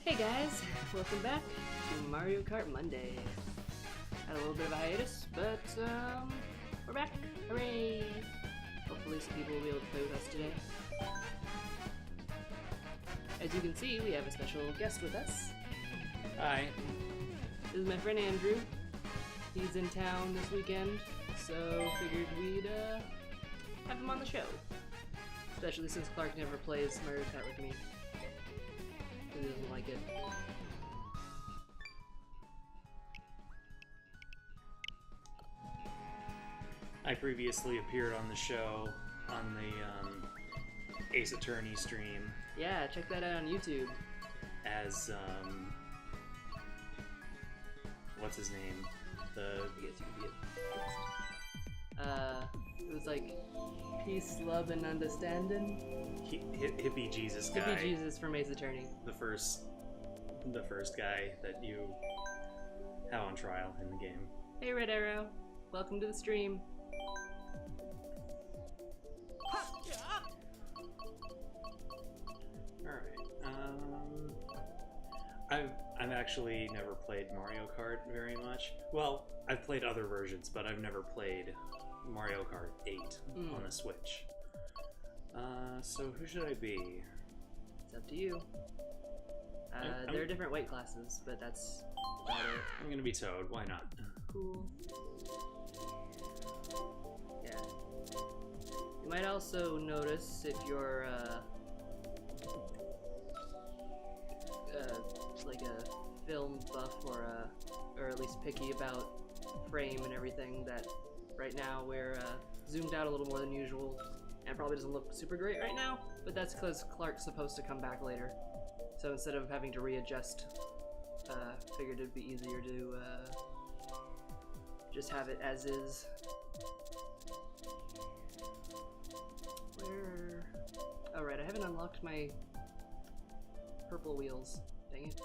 Hey guys, welcome back to Mario Kart Monday. Had a little bit of a hiatus, but we're back. Hooray! Hopefully some people will be able to play with us today. As you can see, we have a special guest with us. Hi. This is my friend Andrew. He's in town this weekend, so figured we'd have him on the show. Especially since Clark never plays Mario Kart with me. He doesn't like it. I previously appeared on the show on the Ace Attorney stream Yeah, check that out on YouTube. as what's his name? I guess you could be it. It was like peace, love, and understanding. Hippie Jesus guy. Hippie Jesus from Ace Attorney. The first guy that you have on trial in the game. Hey Red Arrow, welcome to the stream. I've actually never played Mario Kart very much. Well, I've played other versions, but I've never played Mario Kart 8 on the Switch. So who should I be? It's up to you. There are different weight classes, but that's about it. I'm gonna be Toad, why not? Cool. Yeah. You might also notice if you're like a film buff or at least picky about frame and everything, that right now we're zoomed out a little more than usual and probably doesn't look super great right now, but that's because Clark's supposed to come back later. So instead of having to readjust, figured it'd be easier to just have it as is. Where? Oh right, I haven't unlocked my purple wheels. Dang it.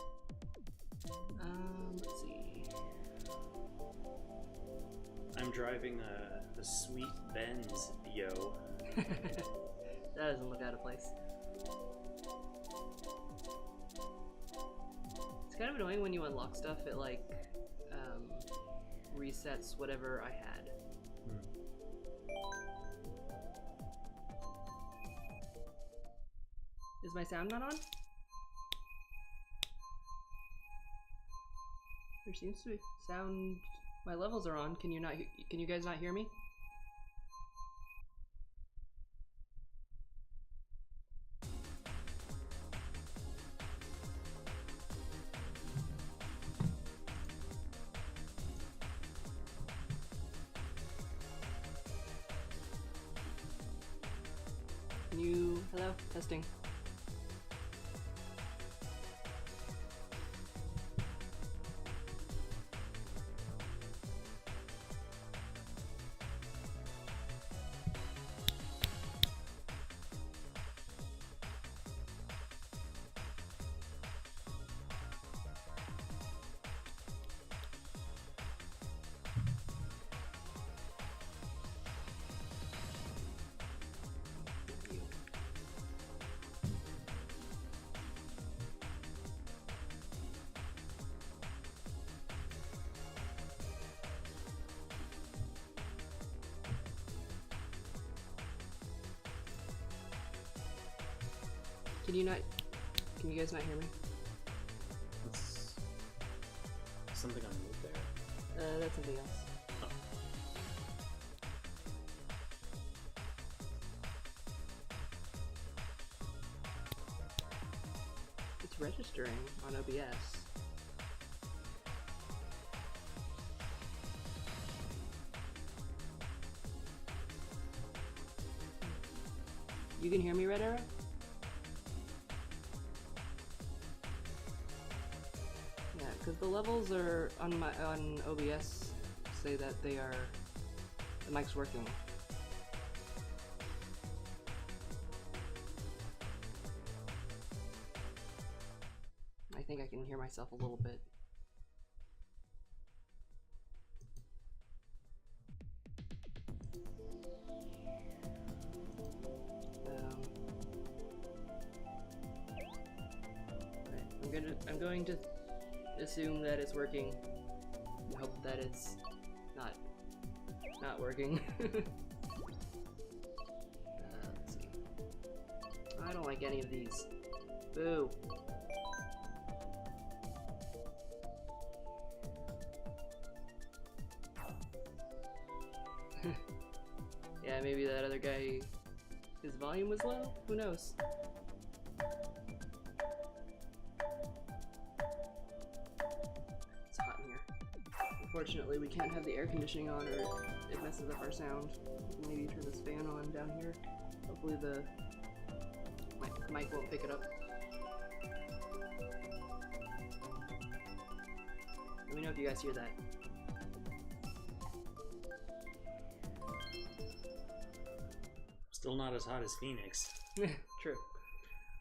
Let's see. I'm driving a sweet Benz, yo. That doesn't look out of place. It's kind of annoying when you unlock stuff, it like resets whatever I had. Is my sound not on? There seems to be sound. My levels are on. Can you not? Can you guys not hear me? Can you? Hello? Testing. Can you not? Can you guys not hear me? It's something on mute there. That's something else. Oh. It's registering on OBS. You can hear me, Red Arrow? Yeah, because the levels are on OBS say that the mic's working. I think I can hear myself a little bit. I'm going to assume that it's working. I hope that it's not working. Let's see. I don't like any of these. Boo. Yeah, maybe that other guy, his volume was low? Who knows? It's hot in here. Unfortunately, we can't have the air conditioning on or it messes up our sound. Maybe turn this fan on down here. Hopefully the mic won't pick it up. Let me know if you guys hear that. Still not as hot as Phoenix. True.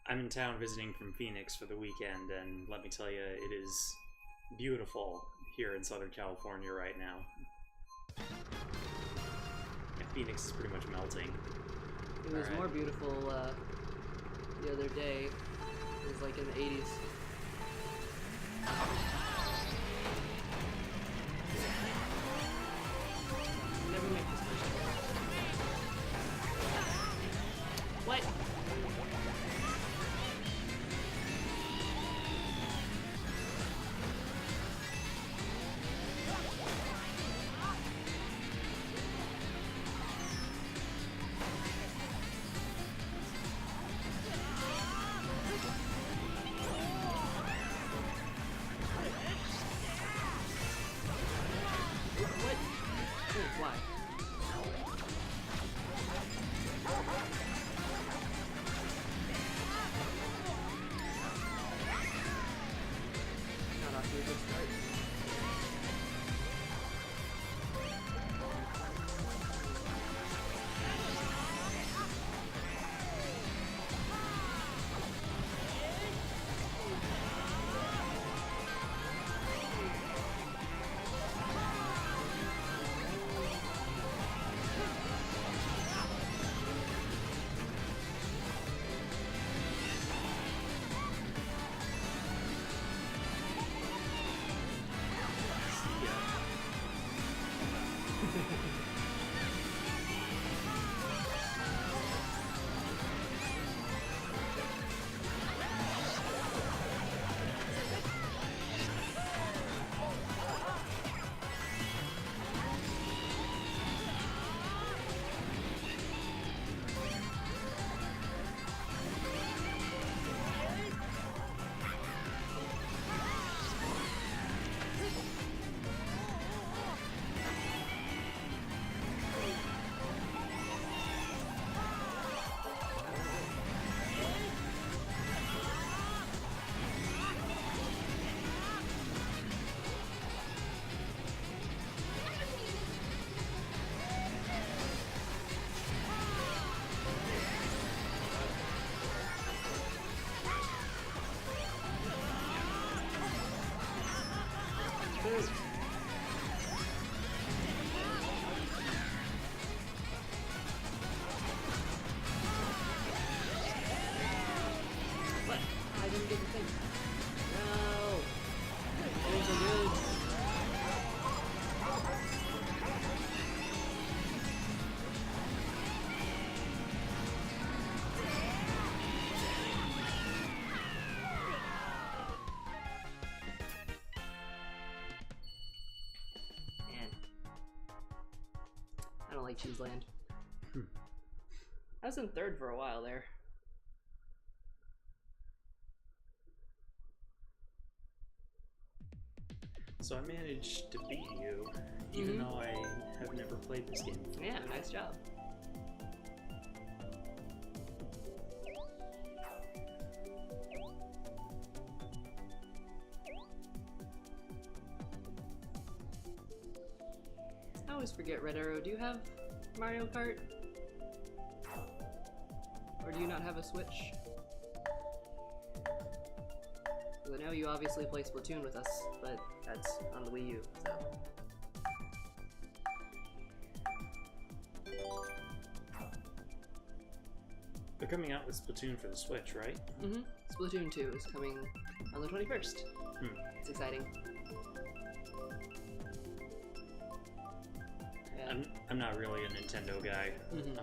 I'm in town visiting from Phoenix for the weekend, and let me tell you, it is beautiful here in Southern California right now. Yeah, Phoenix is pretty much melting. It was more beautiful the other day. It was like in the 80s. Never make this mistake. What? Why? Not off to a good start. What? I didn't get the thing. No! Things are good. Man. I don't like Cheeseland. I was in third for a while there. So I managed to beat you, even though I have never played this game before. Yeah, nice job. I always forget, Red Arrow. Do you have Mario Kart? Or do you not have a Switch? Because I know you obviously play Splatoon with us, but that's on the Wii U, so. They're coming out with Splatoon for the Switch, right? Mm-hmm. Splatoon 2 is coming on the 21st. It's exciting. Yeah. I'm not really a Nintendo guy. Mm-hmm.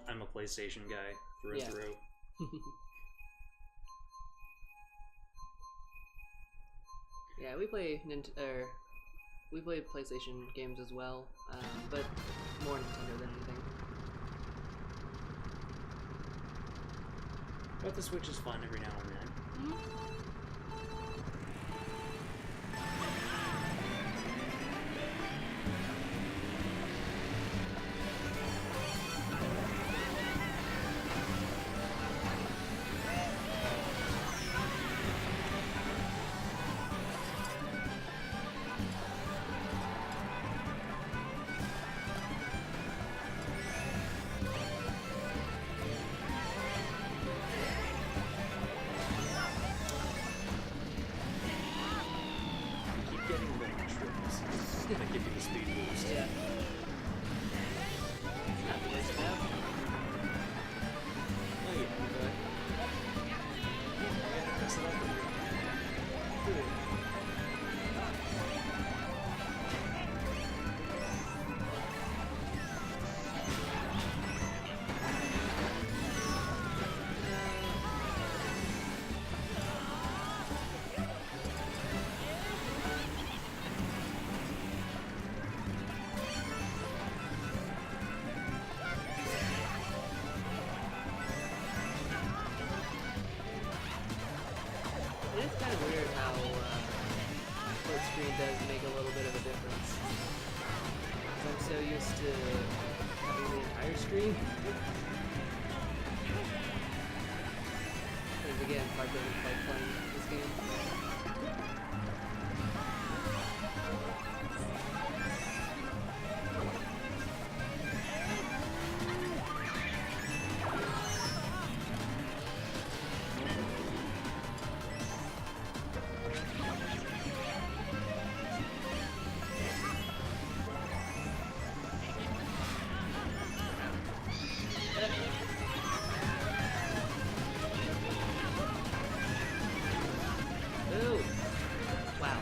I'm a PlayStation guy through and through. Yeah, we play PlayStation games as well, but more Nintendo than anything. But the Switch is fun every now and then. That give you the speed boost. Yeah. Not the worst map. Oh yeah, but I gotta mess it up a bit. Good. It is kind of weird how split screen does make a little bit of a difference. 'Cause I'm so used to having the entire screen. Because again, Kart doesn't like playing this game. Ooh! Wow.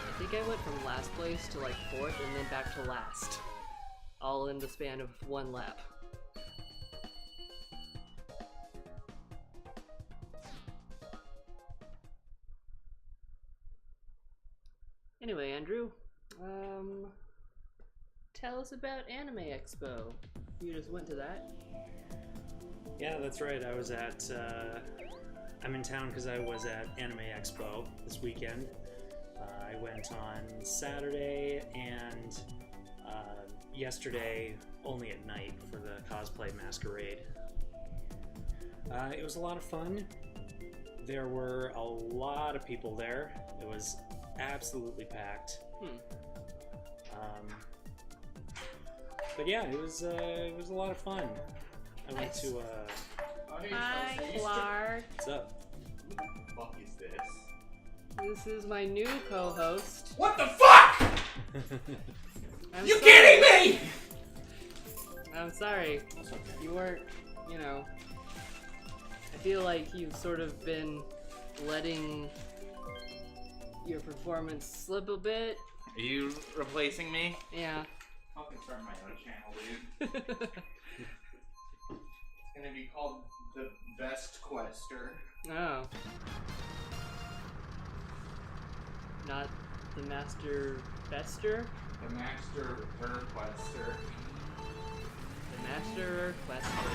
I think I went from last place to like 4th and then back to last. All in the span of one lap. Anyway, Andrew, tell us about Anime Expo. You just went to that. Yeah, that's right. I was at. I'm in town because I was at Anime Expo this weekend. I went on Saturday and yesterday only at night for the cosplay masquerade. It was a lot of fun. There were a lot of people there. It was absolutely packed. But yeah, it was a lot of fun. I went to Hi, Clark. what's up? What the fuck is this? This is my new co-host. What the fuck? I'm You sorry. kidding me? I'm sorry. That's okay. You weren't, you know. I feel like you've sort of been letting your performance slip a bit. Are you replacing me? Yeah. Fucking start my own channel, dude. It's gonna be called The Best Quester. Oh. Not the Master Bester? The Master Quester. The Master Quester.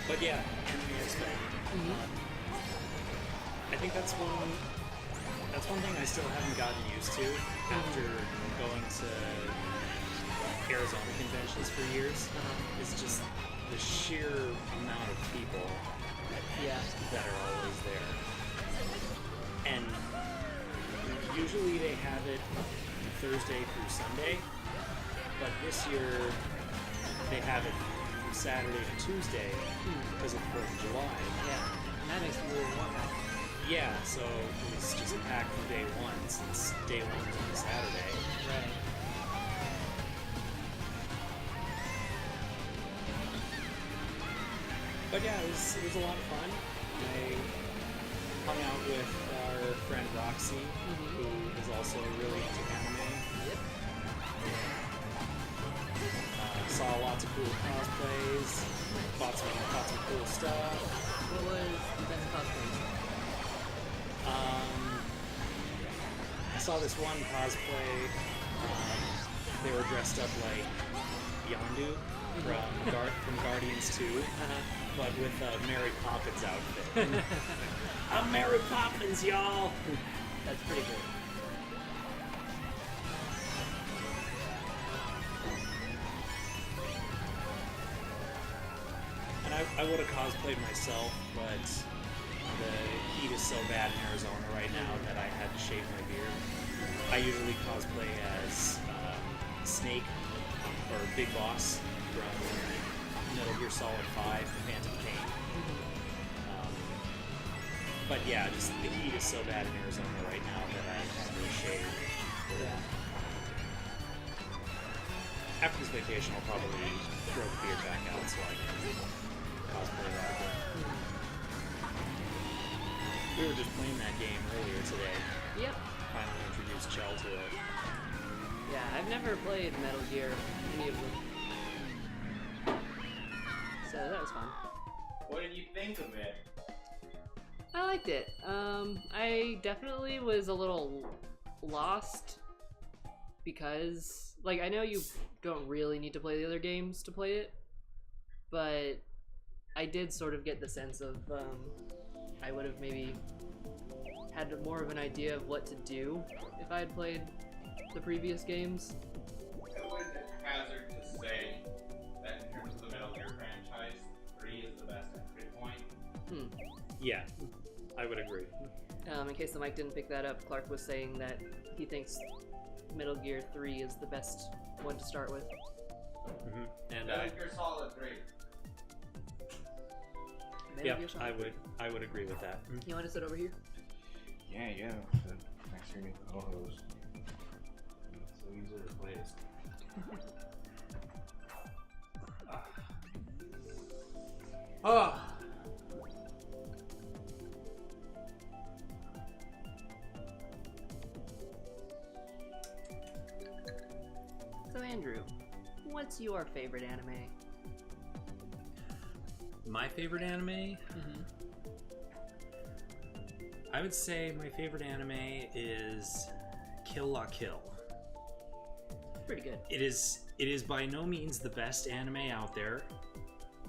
But yeah, Anime Expo. I think that's one thing I still haven't gotten used to after going to Arizona conventions for years. Is just the sheer amount of people Yeah. that are always there. And usually they have it Thursday through Sunday, but this year they have it from Saturday to Tuesday because of 4th of July. Yeah. And that makes it really warm out. Yeah, so it was just packed from day one since day one was on a Saturday. Right. But yeah, it was a lot of fun. I hung out with our friend Roxy, who is also really into anime. Yep. Saw lots of cool cosplays, bought some cool stuff. What was the best cosplay? I saw this one cosplay. They were dressed up like Yondu from Guardians 2, but with a Mary Poppins outfit. I'm Mary Poppins, y'all! That's pretty good. And I would have cosplayed myself, but the heat is so bad in Arizona right now that I had to shave my beard. I usually cosplay as Snake, or Big Boss, from Metal Gear Solid 5, Phantom Pain. But yeah, just the heat is so bad in Arizona right now that I had to shave. Yeah. After this vacation, I'll probably throw the beard back out so I can cosplay that again. We were just playing that game earlier today. Yep. Finally introduced Chel to it. Yeah, I've never played Metal Gear, any of them. So that was fun. What did you think of it? I liked it. I definitely was a little lost because, like, I know you don't really need to play the other games to play it, but I did sort of get the sense of I would have maybe had more of an idea of what to do if I had played the previous games. I would hazard to say that in terms of the Metal Gear franchise, 3 is the best entry point. Yeah, I would agree. In case the mic didn't pick that up, Clark was saying that he thinks Metal Gear 3 is the best one to start with. And Metal Gear Solid 3. Metal Gear Solid. I would agree with that. You want to sit over here? Yeah. Next to me, the hose. It's so easy to replace. Oh. So Andrew, what's your favorite anime? My favorite anime? I would say my favorite anime is Kill La Kill. Pretty good. It is by no means the best anime out there.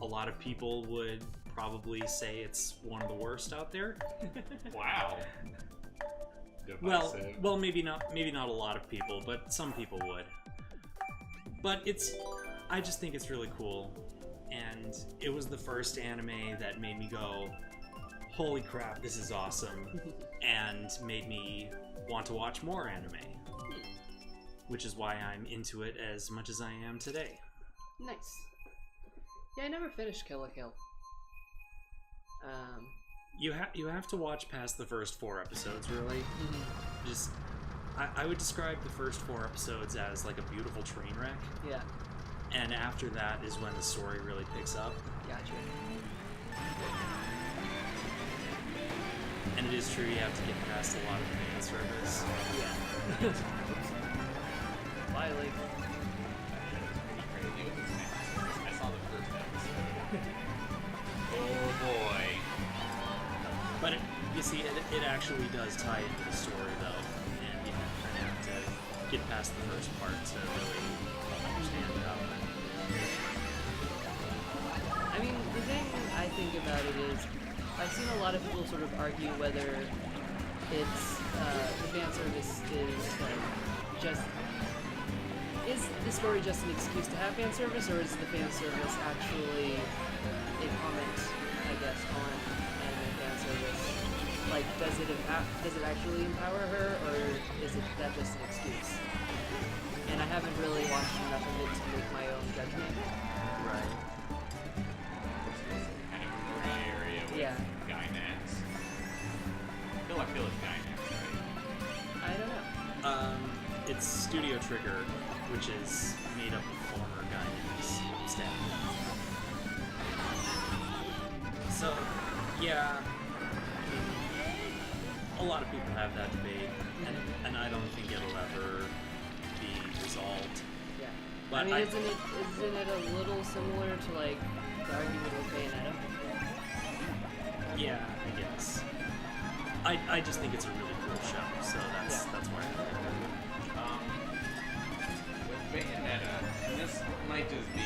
A lot of people would probably say it's one of the worst out there. Wow. Well, maybe not a lot of people, but some people would. But I just think it's really cool, and it was the first anime that made me go, holy crap, this is awesome, and made me want to watch more anime, which is why I'm into it as much as I am today. Nice. Yeah, I never finished Kill la Kill. You have to watch past the first 4 episodes, really. Just, I would describe the first 4 episodes as like a beautiful train wreck. Yeah. And after that is when the story really picks up. Gotcha. And it is true, you have to get past a lot of the fan service. Yeah. Wiley. I saw the first episode. Oh boy. But you see, it actually does tie into the story, though, and you kind of have to get past the first part to really understand it out. I mean, the thing I think about it is, I've seen a lot of people sort of argue whether it's the fan service is like just is the story just an excuse to have fan service, or is the fan service actually a comment, I guess, on anime fan service? Like, does it actually empower her, or is it that just an excuse? And I haven't really watched enough of it to make my own judgment. Right. Kind of a gray area with Yeah. Gynax. I feel like Gynax, right? I don't know. It's Studio Trigger, which is made up of former Gynax staff. So, yeah, a lot of people have that debate, and I don't think it'll ever be resolved. Yeah. But I mean, isn't it a little similar to like the argument with Bayonetta? Yeah, I guess. I just think it's a really cool show, so that's why I like it. With Bayonetta, and this might just be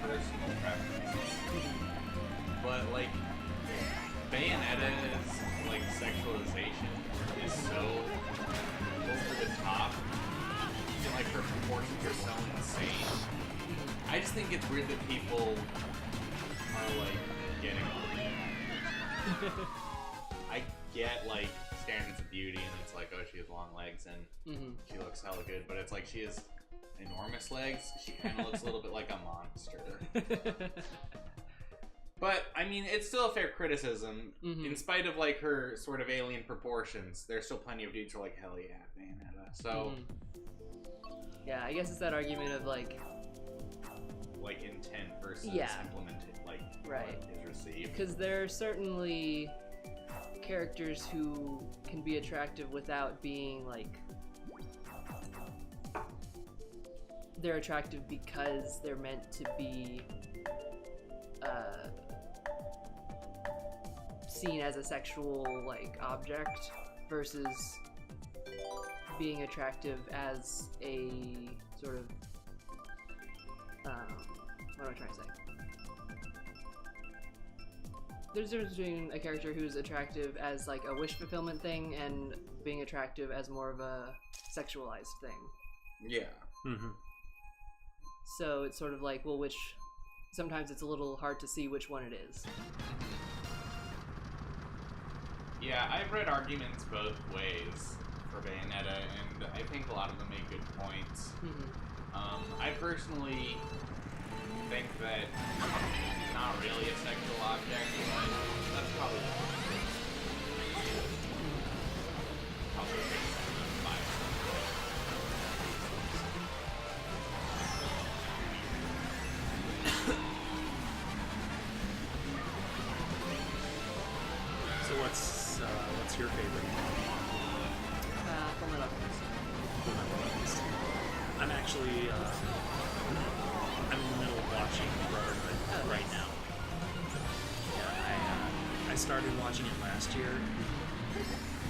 personal preference, but like Bayonetta's like sexualization is so over the top, and like her proportions are so insane. I just think it's weird that people are like getting on it. I get like standards of beauty, and it's like, oh, she has long legs and she looks hella good, but it's like she has enormous legs. She kind of looks a little bit like a monster. But I mean, it's still a fair criticism. In spite of like her sort of alien proportions, there's still plenty of dudes who are like, hell yeah, Bayonetta. So yeah, I guess it's that argument of like intent versus implemented, like right, what is received. because there are certainly characters who can be attractive without being like they're attractive because they're meant to be seen as a sexual like object versus being attractive as a sort of what am I trying to say? There's a difference between a character who's attractive as like a wish fulfillment thing and being attractive as more of a sexualized thing. Yeah. So it's sort of like, well, sometimes it's a little hard to see which one it is. Yeah, I've read arguments both ways for Bayonetta, and I think a lot of them make good points. I personally think that it's not really a sexual object, but that's probably the So what's your favorite? Full Metal Alchemist. I'm actually I'm in the middle of watching Brotherhood right now. Yeah, I started watching it last year,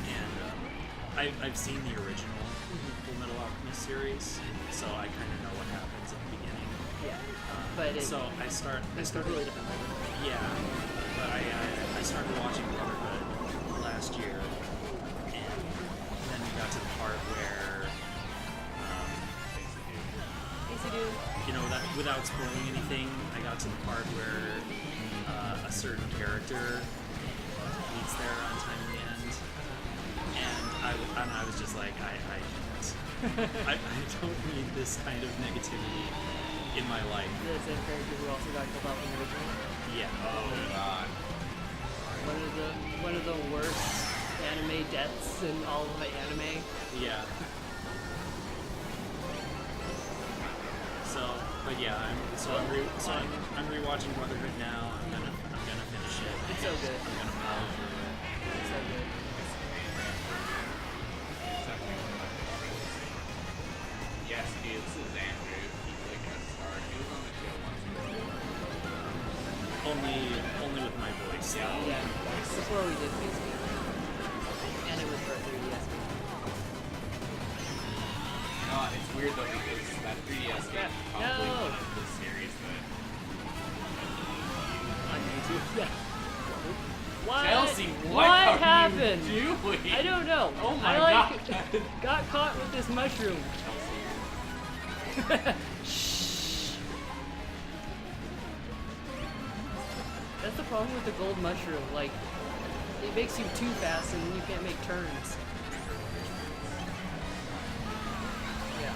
and I've seen the original Full Metal Alchemist series, so I kind of know what happens at the beginning. Yeah, but so I started completely different. Yeah, but I started watching Brotherhood last year, and then we got to the part where you know, that without spoiling anything, I got to the part where a certain character meets their untimely end, and I was just like, I can't. I don't need this kind of negativity in my life. The same character who also got killed off in the original. Yeah. Oh god. One of the worst anime deaths in all of the anime. Yeah. But yeah, I'm rewatching Brotherhood now. I'm gonna finish it. It's so good. I'm gonna power through it. It's so good. Yes, dude, this is Andrew. He's like a star. He was on the show once. Only with my voice. Yeah. Before we did PSP. And it was for 3DS. It's weird though because that 3DS game is probably one of the series that On YouTube? Yeah. What? Chelsea, what are happened? you doing? I don't know. Oh my I god. got caught with this mushroom. Shh. That's the problem with the gold mushroom. Like, it makes you too fast and then you can't make turns. Yeah.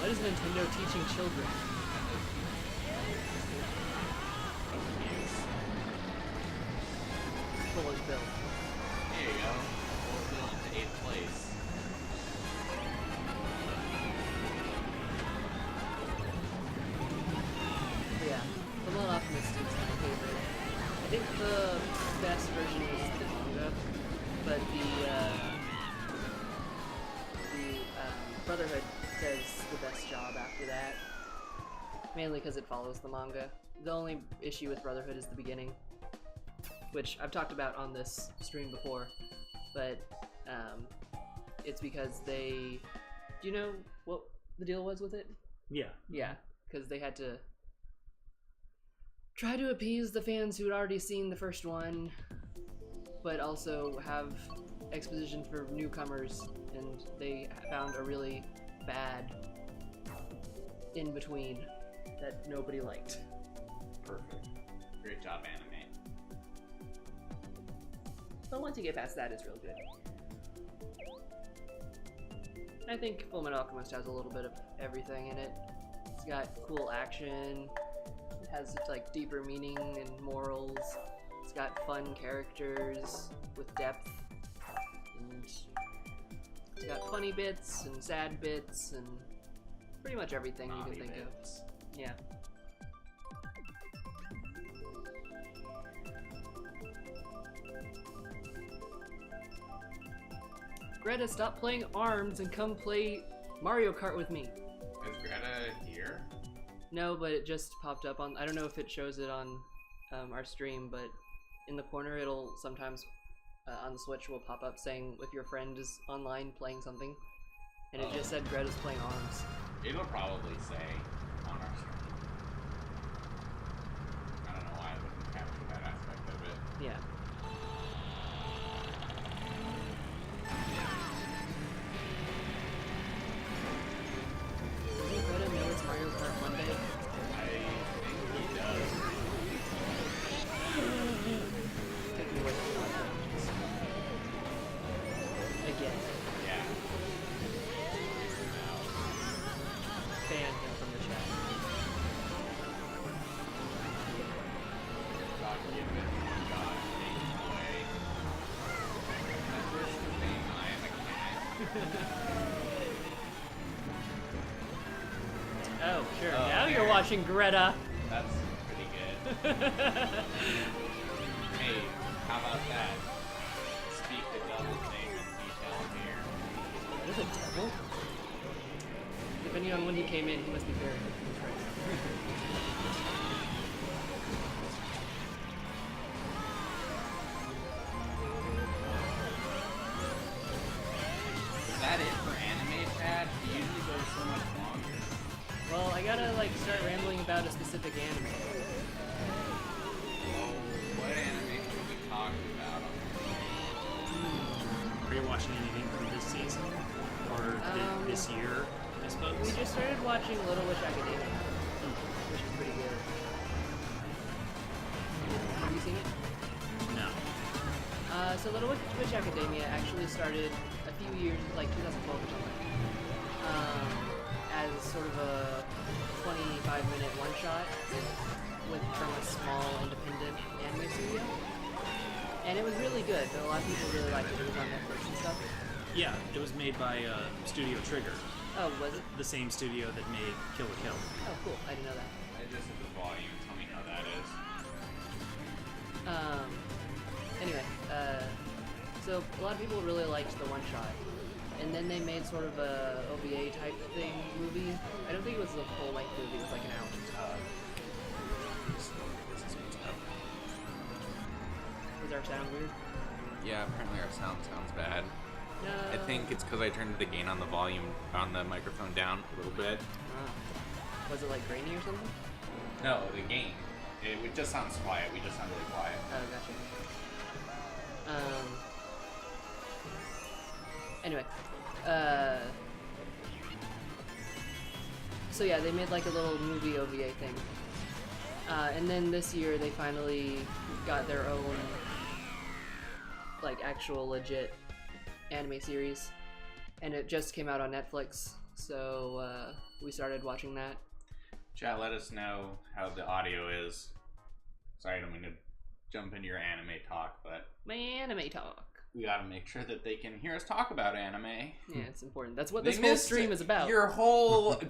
What is Nintendo teaching children? Bullet Bill. There you go. Bullet Bill into 8th place. Yeah, the Lone Optimist is my favorite. I think the best version is the manga, but the Brotherhood does the best job after that. Mainly because it follows the manga. The only issue with Brotherhood is the beginning, which I've talked about on this stream before, but it's because they... Do you know what the deal was with it? Yeah. Yeah, because they had to try to appease the fans who had already seen the first one, but also have exposition for newcomers, and they found a really bad in-between that nobody liked. Perfect. Great job, anime. But once you get past that, it's real good. I think Fullmetal Alchemist has a little bit of everything in it. It's got cool action, it has like deeper meaning and morals, it's got fun characters with depth, and it's got funny bits and sad bits and pretty much everything you can think of. Yeah. Greta, stop playing ARMS and come play Mario Kart with me. Is Greta here? No, but it just popped up on... I don't know if it shows it on our stream, but in the corner it'll sometimes, on the Switch, will pop up saying if your friend is online playing something. And it just said Greta's playing ARMS. It'll probably say on our stream. I don't know why I wouldn't capture that aspect of it. Yeah. Doesn't Greta know it's Mario Kart Monday? I think he does. Take me away from that. Again. Yeah. Ban him from the chat. God give it. God take it away. That's just the thing. I am a cat. Oh, sure. Oh, Now you're there. watching Greta. That's pretty good. Hey, how about that? Speak the devil's name in detail here. There's a devil? Depending on when he came in, he must be very confused right now. Is that it for anime chat? It usually goes so much longer. Well, I gotta like start rambling about a specific anime. Oh, what anime should we talk about? Are you watching anything from this season? Or this year, I suppose? We just started watching Little Witch Academia, which is pretty good. Have you seen it? No. So Little Witch Academia actually started a few years, like 2012 or something, as sort of a 25-minute one-shot from a small independent anime studio. And it was really good. A lot of people really liked it. It was on Netflix and stuff. Yeah, it was made by Studio Trigger, Oh, was it? the same studio that made Kill la Kill. Oh, cool. I didn't know that. I just hit the volume. Tell me how that is. Anyway, so a lot of people really liked the one shot, and then they made sort of a OVA type thing movie. I don't think it was a full length movie. It was like an hour. Does our sound weird? Yeah, apparently our sound sounds bad. No. I think it's because I turned the gain on the volume, on the microphone down a little bit. Was it like grainy or something? No, the gain. It just sounds quiet. We just sound really quiet. Oh, gotcha. Anyway, So yeah, they made like a little movie OVA thing. And then this year they finally got their own like actual legit anime series, and it just came out on Netflix, so we started watching that. Chat, let us know how the audio is. Sorry, I don't mean to jump into your anime talk, but My anime talk. we gotta make sure that they can hear us talk about anime. Yeah, it's important. That's what They this whole missed stream is about. Your whole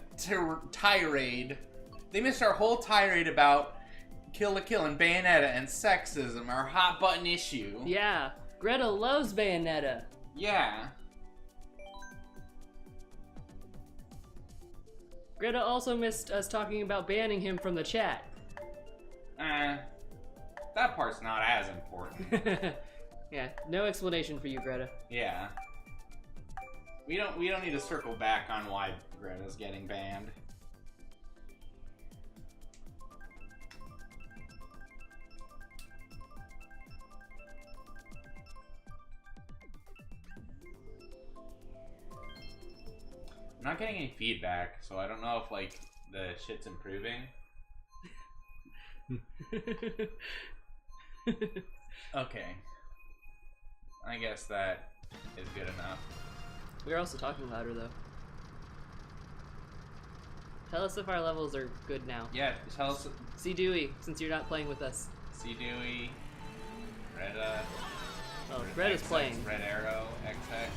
tirade. They missed our whole tirade about Kill la Kill and Bayonetta and sexism, our hot button issue. Yeah, Greta loves Bayonetta. Yeah. Greta also missed us talking about banning him from the chat. That part's not as important. Yeah, no explanation for you, Greta. Yeah. We don't need to circle back on why Greta's getting banned. I'm not getting any feedback, so I don't know if like the shit's improving. Okay. I guess that is good enough. We're also talking louder though. Tell us if our levels are good now. Yeah, tell us. See Dewey, since you're not playing with us. See Dewey, Greta. Oh, Greta's XX, playing. Red Arrow, XX.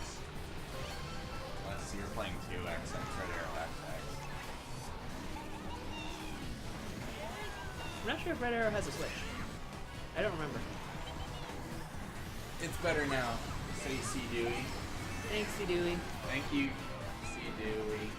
Unless you're playing 2XX, Red Arrow, XX. I'm not sure if Red Arrow has a switch. I don't remember. It's better now. Say C Dewey. Thanks, C Dewey. Thank you, C Dewey.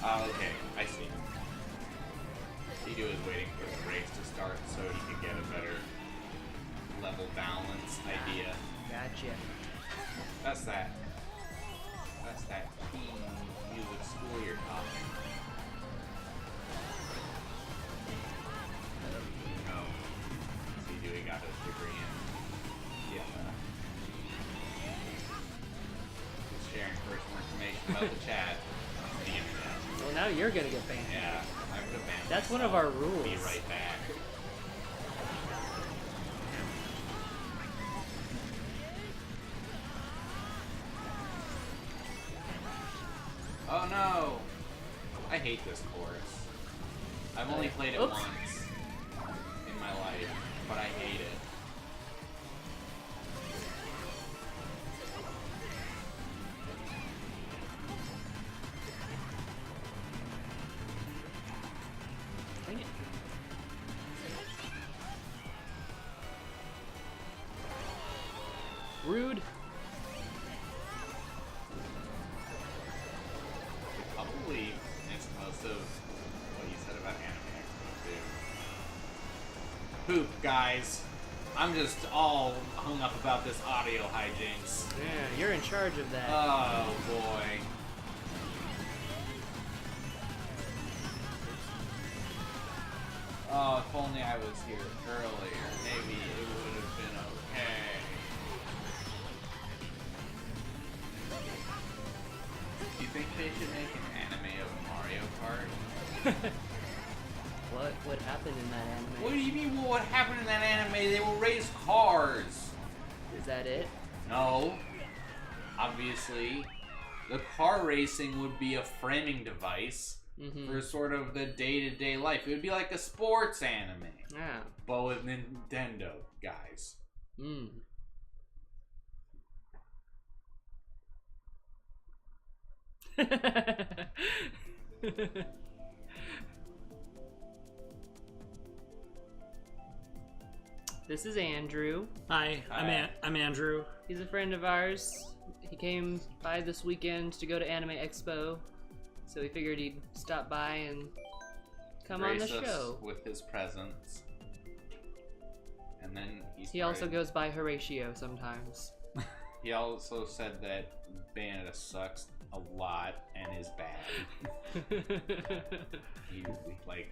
Okay, I see. C2 is waiting for the race to start so he can get a better level balance idea. Gotcha. That's that teen music school you're talking. No. C2 got his degree in. Yeah. Just sharing personal information about the chat. On the internet. Well, now you're gonna get banned. Yeah, I'm gonna ban That's one myself. of our rules. Be right back. Oh no! I hate this course. I've only played it Oops. once in my life, but I hate it. Dang it. Rude. Probably missed most of what you said about Anime Expo too. Poop, guys. I'm just all hung up about this audio hijinks. Yeah, you're in charge of that. Oh boy. Oh, if only I was here earlier, maybe it would have been okay. Do you think they should make an anime of Mario Kart? What would happen in that anime? What do you mean what would happen in that anime? They will race cars. Is that it? No. Obviously, the car racing would be a framing device for sort of the day-to-day life. It would be like a sports anime, Yeah. but with Nintendo guys. Mm. This is Andrew. Hi, Hi. I'm Andrew. He's a friend of ours. He came by this weekend to go to Anime Expo, so we figured he'd stop by and come on the Grace us show. with his presence. And then He also goes by Horatio sometimes. He also said that Bayonetta sucks a lot and is bad. He like,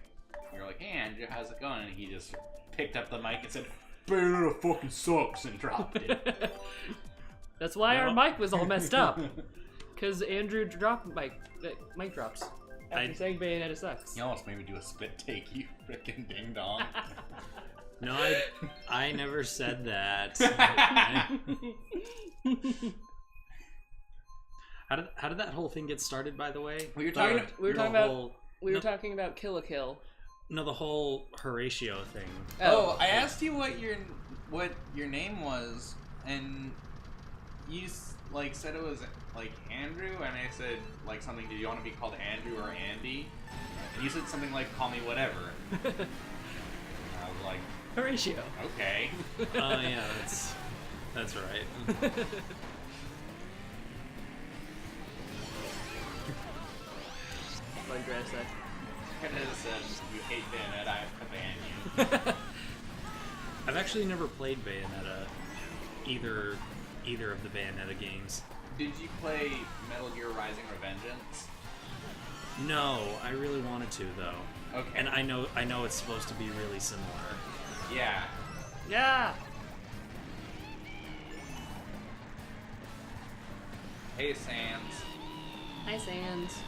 you're like, hey Andrew, how's it going? And he just picked up the mic and said, Bayonetta fucking sucks, and dropped it. That's why our mic was all messed up. Because Andrew dropped mic drops after saying Bayonetta sucks. You almost made me do a spit take, you frickin' ding dong. No, I never said that. How did that whole thing get started, by the way? We were talking about Kill a Kill. No, the whole Horatio thing. Oh, I asked you what your name was, and you like said it was like Andrew, and I said like something. Do you want to be called Andrew or Andy? And you said something like "Call me whatever." I was like, Horatio. Okay. Oh yeah, that's right. Like Grass said. I could have said you hate Bayonetta, I have to ban you. I've actually never played Bayonetta, either of the Bayonetta games. Did you play Metal Gear Rising: Revengeance? No, I really wanted to though. Okay. And I know it's supposed to be really similar. Yeah. Yeah. Hey, Sans. Hi, Sans.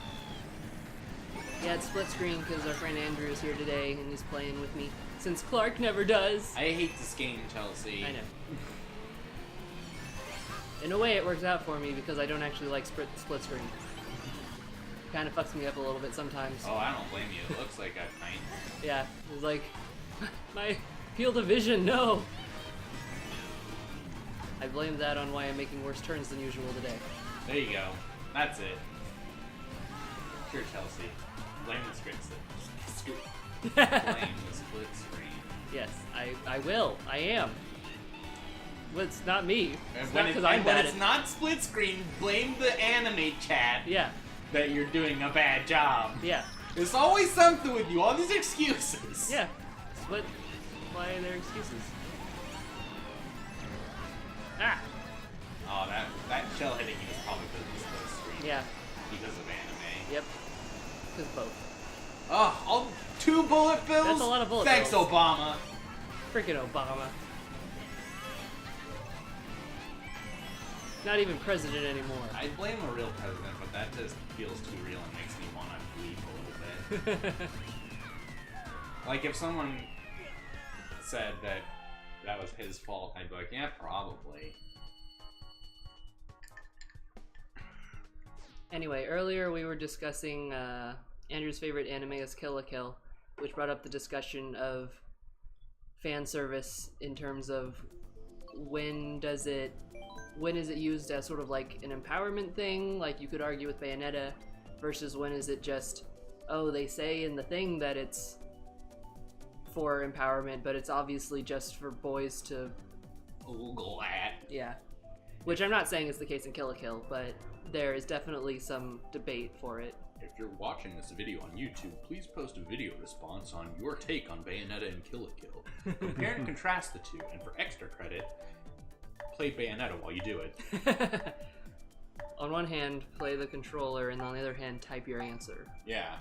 Yeah, it's split screen because our friend Andrew is here today and he's playing with me. Since Clark never does. I hate this game, Chelsea. I know. In a way, it works out for me because I don't actually like split screen. Kind of fucks me up a little bit sometimes. Oh, I don't blame you. It looks like a night. Yeah, it's like my field of vision. No. I blame that on why I'm making worse turns than usual today. There you go. That's it. Sure, Chelsea. Blame the screen. Blame the split screen. Yes, I will. I am. Well, it's not me. It's not When because I'm bad it's at. not split screen, blame the anime chat Yeah, that you're doing a bad job. yeah, There's always something with you. All these excuses. yeah. Split. Why are there excuses? Ah. Oh, that shell hitting you is probably because of the split screen. Yeah. Because of anime. Yep. Because both. Oh, all 2 bullet bills? That's a lot of bullet Thanks, bills. Obama. Freaking Obama. Not even president anymore. I blame a real president, but that just feels too real and makes me want to bleep a little bit. Like, if someone said that that was his fault, I'd be like, yeah, probably. Anyway, earlier we were discussing Andrew's favorite anime is Kill la Kill, which brought up the discussion of fan service in terms of when is it used as sort of like an empowerment thing, like you could argue with Bayonetta, versus when is it just, oh, they say in the thing that it's for empowerment, but it's obviously just for boys to Google at. Yeah. Which I'm not saying is the case in Kill la Kill, but there is definitely some debate for it. If you're watching this video on YouTube, please post a video response on your take on Bayonetta and Kill la Kill. Compare and contrast the two, and for extra credit, play Bayonetta while you do it. On one hand, play the controller, and on the other hand, type your answer. Yeah.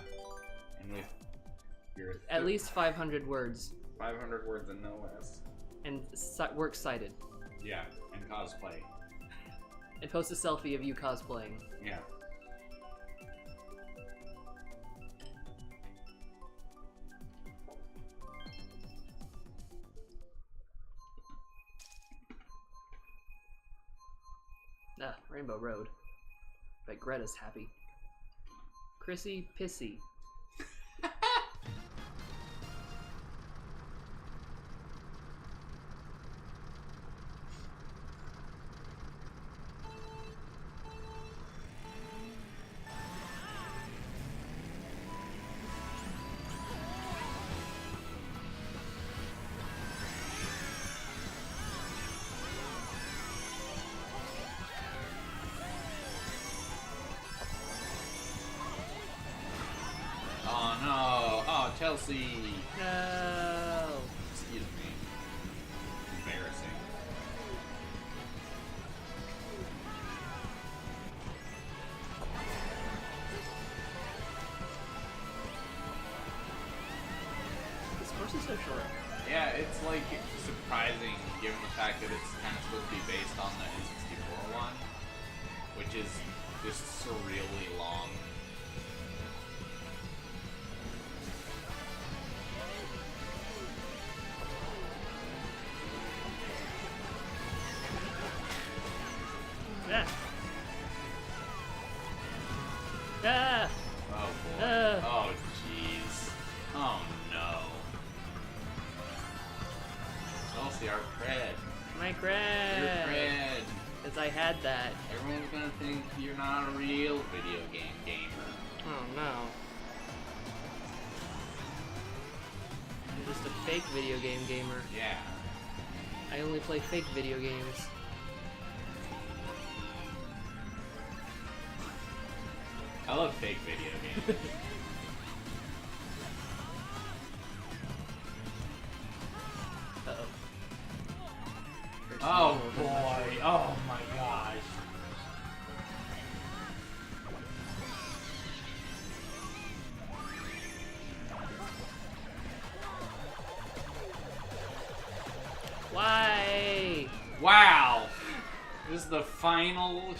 And with your... At least 500 words. 500 words and no less. And works cited. Yeah, and cosplay. And post a selfie of you cosplaying. Yeah. Ah, Rainbow Road. Bet Greta's happy. Chrissy Pissy. Oh no! Oh, Chelsea! No. Excuse me. Embarrassing. course is so short. Yeah, it's like surprising given the fact that it's kind of supposed to be based on the N64 one, which is just surreally long. Yeah. Ah! Oh boy. Oh jeez. Oh no. Chelsea, our cred. My Your cred! cred. Because I had that. Everyone's gonna think you're not a real video game gamer. Oh no. I'm just a fake video game gamer. Yeah. I only play fake video games. I love fake video games. Uh-oh. There's Oh no more than boy. Oh my gosh. Why? Wow. This is the final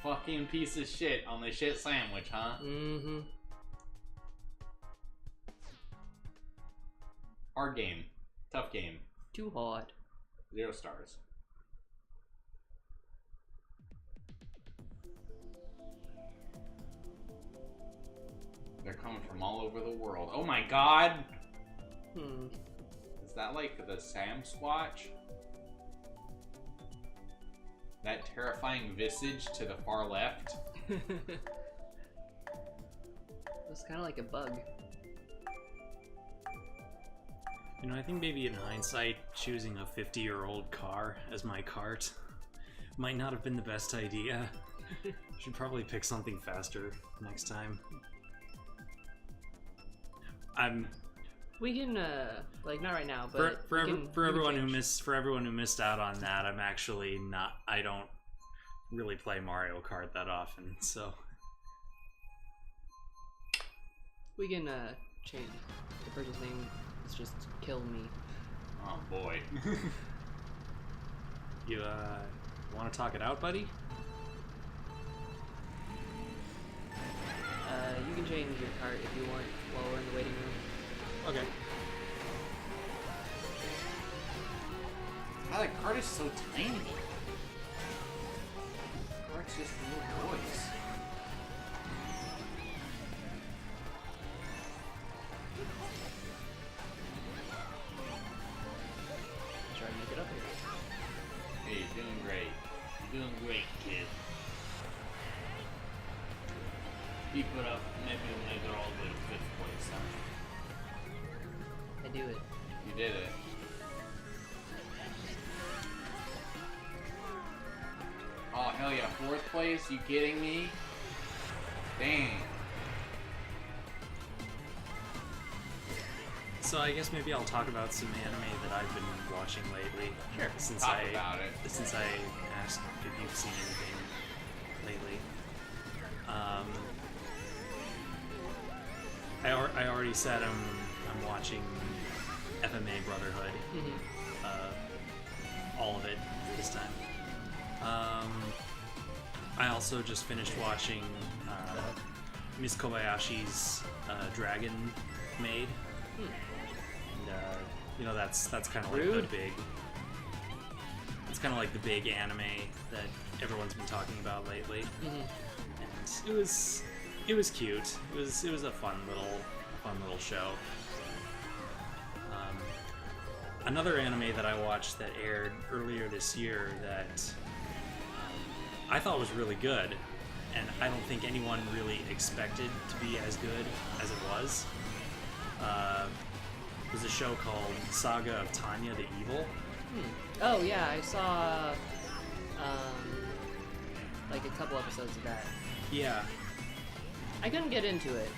fucking piece of shit on the shit sandwich, huh? Mm-hmm. Hard game. Tough game. Too hard. 0 stars. They're coming from all over the world. Oh my god! Hmm. Is that like the Sam Squatch? That terrifying visage to the far left? It's kind of like a bug. You know, I think maybe in hindsight, choosing a 50-year-old car as my cart might not have been the best idea. Should probably pick something faster next time. We can, like, not right now, but for everyone who missed out on that, I'm actually not. I don't really play Mario Kart that often, so we can change the person's name. It's just Kill Me. Oh boy. you want to talk it out, buddy? You can change your cart if you want while we're in the waiting room. Okay. God, that cart is so tiny. The cart's just little boys. Try to make it up here. Hey, you're doing great. You're doing great, kid. Keep it up. Maybe we'll make it all the way to 5th place, huh? I do it. You did it. Oh, hell yeah. 4th place? You kidding me? Dang. So I guess maybe I'll talk about some anime that I've been watching lately. Sure. Since Talk about it. Since I asked if you've seen anything lately. I already said I'm watching FMA Brotherhood. Mm-hmm. All of it this time. I also just finished watching Miss Kobayashi's Dragon Maid. And you know, that's kind of like Rude. the big. It's kind of like the big anime that everyone's been talking about lately. Mm-hmm. And it was cute. It was a fun little show. Another anime that I watched that aired earlier this year that I thought was really good, and I don't think anyone really expected to be as good as it was a show called Saga of Tanya the Evil. Oh yeah, I saw like a couple episodes of that. Yeah. I couldn't get into it.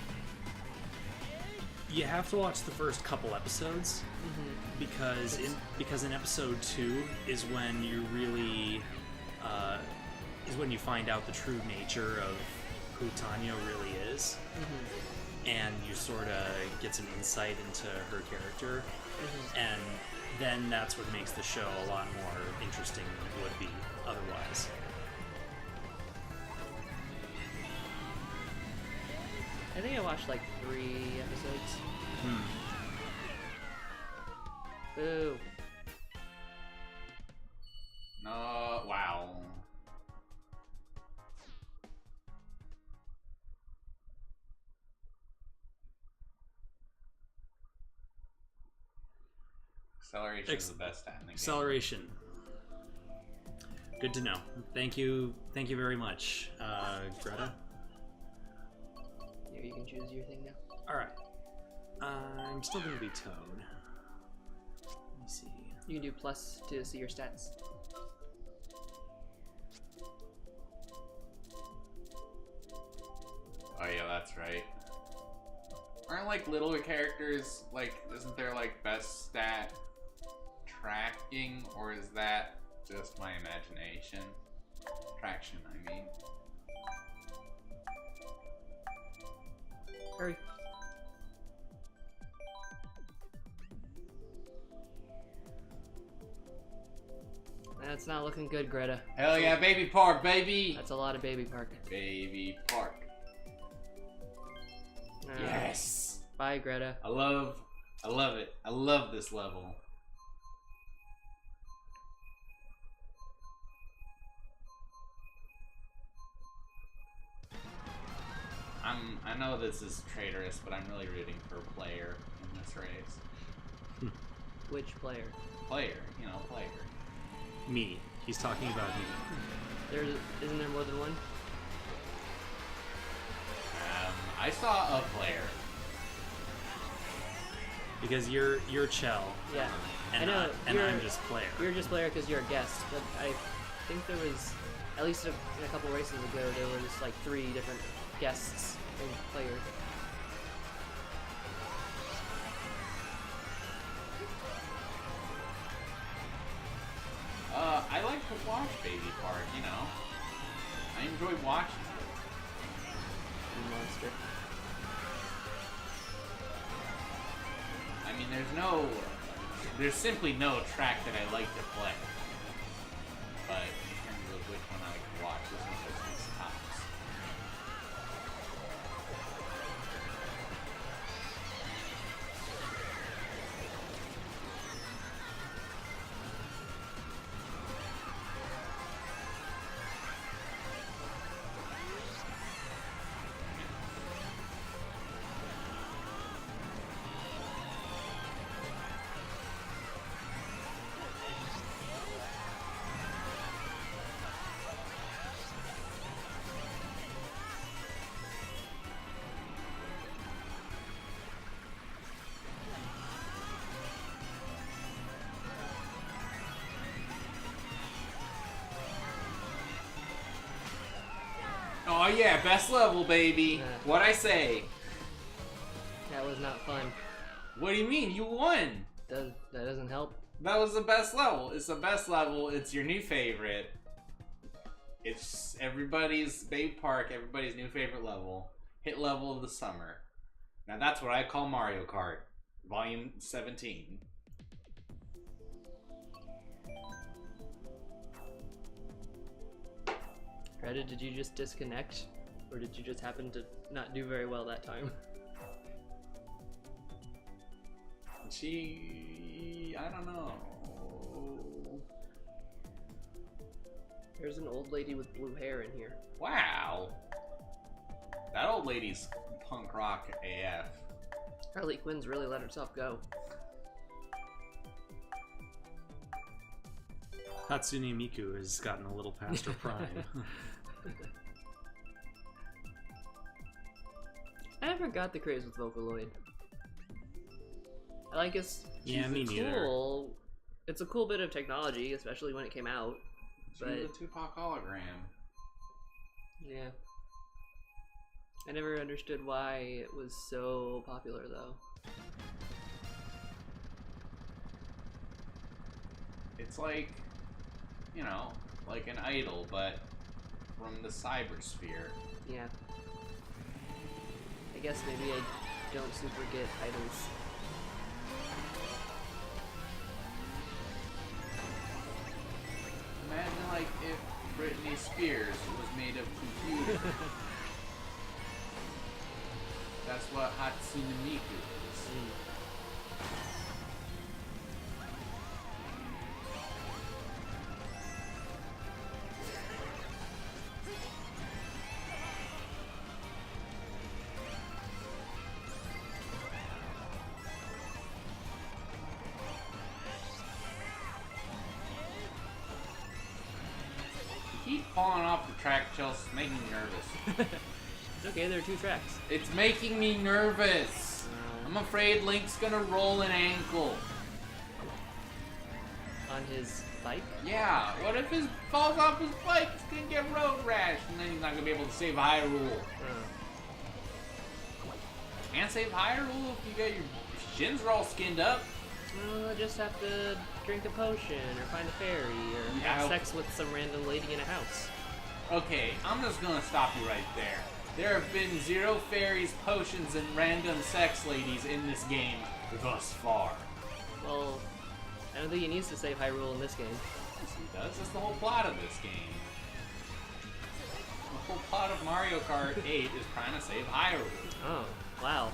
You have to watch the first couple episodes because in episode 2 is when you really is when you find out the true nature of who Tanya really is. and you sort of get some insight into her character, and then that's what makes the show a lot more interesting than it would be otherwise. I think I watched like 3 episodes. Boo. No, wow. Acceleration is the best stat in the game. Acceleration. Good to know. Thank you very much, Greta. Here, you can choose your thing now. Alright. I'm still going to be Toad. Let me see. You can do plus to see your stats. Oh yeah, that's right. Aren't like little characters, like, isn't there like best stat tracking, or is that just my imagination? Traction, I mean. Hurry. That's not looking good, Greta. Hell yeah, baby park, baby! That's a lot of baby park. Baby park. Yes! Bye, Greta. I love it. I love this level. I know this is traitorous, but I'm really rooting for a player in this race. Which player? Player, you know, player. Me. He's talking about me. Isn't there more than one? I saw a player. Because you're Chel. Yeah. And, I know. I'm just player. You're just player because you're a guest, but I think there was, at least in a couple races ago, there was like 3 different guests and players. I like to watch Baby Park, you know. I enjoy watching it. You monster. I mean, there's simply no track that I like to play. But in terms of which one I like to watch, this one just these tops. Oh yeah, best level, baby. What'd I say? That was not fun. What do you mean? You won. That doesn't help. That was the best level. It's the best level. It's your new favorite. It's everybody's Baby Park, everybody's new favorite level. Hit level of the summer. Now that's what I call Mario Kart, Volume 17. Greta, did you just disconnect? Or did you just happen to not do very well that time? I don't know. There's an old lady with blue hair in here. Wow. That old lady's punk rock AF. Harley Quinn's really let herself go. Hatsune Miku has gotten a little past her prime. I never got the craze with Vocaloid. I like it's Yeah, me neither. cool. It's a cool bit of technology, especially when it came out. She's a Tupac hologram. Yeah. I never understood why it was so popular, though. It's like, you know, like an idol, but from the cybersphere. Yeah. I guess maybe I don't super get titles. Imagine like if Britney Spears was made of computer. That's what Hatsune Miku is. Keep falling off the track, Chel. It's making me nervous. It's okay, there are 2 tracks. It's making me nervous. I'm afraid Link's gonna roll an ankle. On his bike? Yeah, what if he falls off his bike? He's gonna get road rash, and then he's not gonna be able to save Hyrule. Can't save Hyrule if you get your shins are all skinned up. Well, I just have to drink a potion, or find a fairy, or have sex with some random lady in a house. Okay, I'm just gonna stop you right there. There have been 0 fairies, potions, and random sex ladies in this game thus far. Well, I don't think he needs to save Hyrule in this game. Yes, he does. That's the whole plot of this game. The whole plot of Mario Kart 8 is trying to save Hyrule. Oh, wow.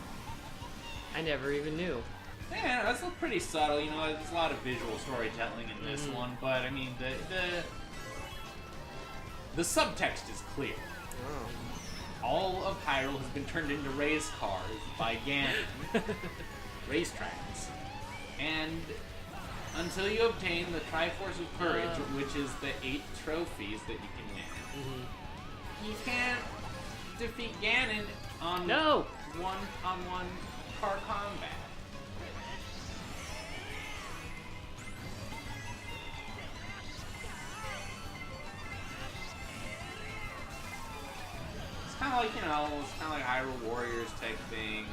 I never even knew. Yeah, that's pretty subtle. You know, there's a lot of visual storytelling in this one, but I mean, the subtext is clear. Oh. All of Hyrule has been turned into race cars by Ganon. Racetracks. And until you obtain the Triforce of Courage, which is the 8 trophies that you can win, you can't defeat Ganon on one-on-one car combat. It's kind of like, you know, it's kind of like Hyrule Warriors type thing,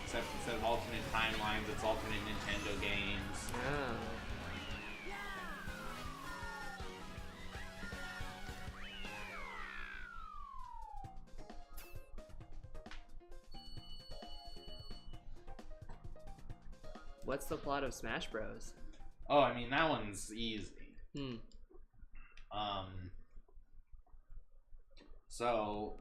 except instead of alternate timelines, it's alternate Nintendo games. Oh. What's the plot of Smash Bros? Oh, I mean, that one's easy. So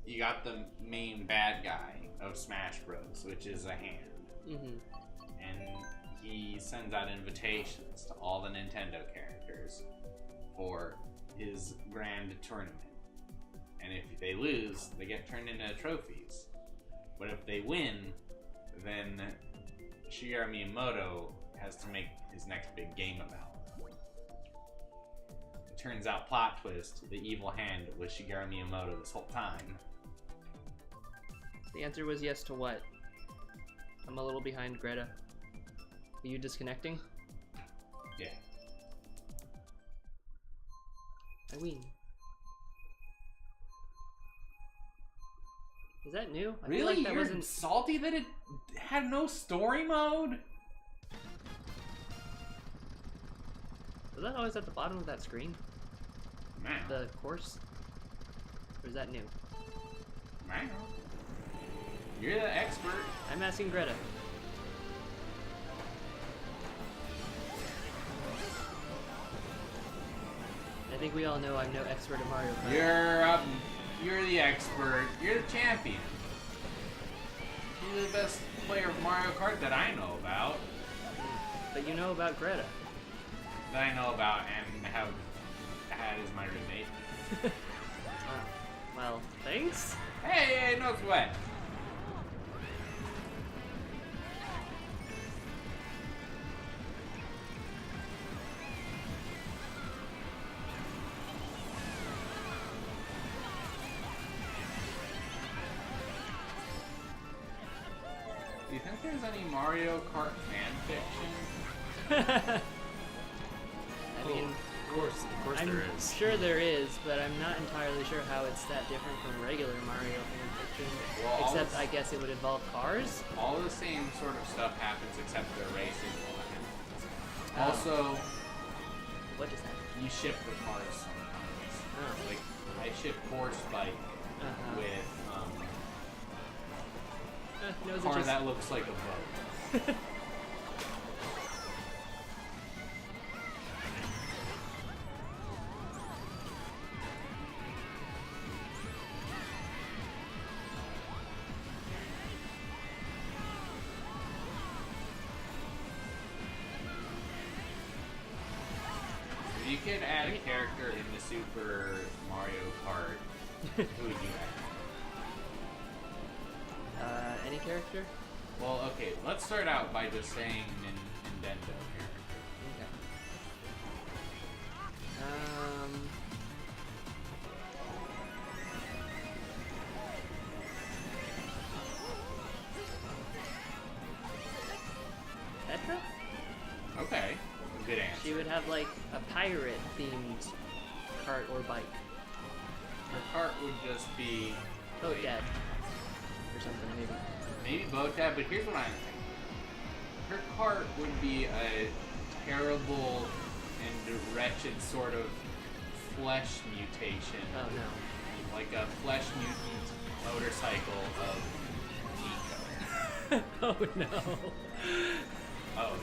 you got the main bad guy of Smash Bros, which is a hand. And he sends out invitations to all the Nintendo characters for his grand tournament. And if they lose, they get turned into trophies. But if they win, then Shigeru Miyamoto has to make his next big game about it. It turns out, plot twist, the evil hand was Shigeru Miyamoto this whole time. The answer was yes to what? I'm a little behind Greta. Are you disconnecting? Yeah. I win. Is that new? I feel Really? like that You're wasn't salty that it had no story mode? Was that always at the bottom of that screen? Man. The course? Or is that new? Man. You're the expert. I'm asking Greta. I think we all know I'm no expert at Mario Kart. You're the expert. You're the champion. You're the best player of Mario Kart that I know about. But you know about Greta. That I know about and have had as my roommate. Well, thanks. Hey, no sweat. Do you think there's any Mario Kart fan fiction? I mean, Of course I'm there is. sure there is, but I'm not entirely sure how it's that different from regular Mario fanfiction. Well, Except I guess it would involve cars. All the same sort of stuff happens except the racing will happen. Oh. Also, What is that? you ship the cars sometimes. Oh. Like, I ship Force Bike with Nose car itches. that looks like a boat. If you could add a character into Super Mario Kart, who would you add? Any character? Well, okay, let's start out by just saying Nintendo character. Okay. Petra? Okay, good answer. She would have like a pirate-themed cart or bike. Her cart would just be Boat Dad. Or something, maybe. maybe boat dad, but here's what I'm thinking. Her cart would be a terrible and wretched sort of flesh mutation. Oh no. Like a flesh mutant motorcycle of Nico. Oh no. Oh.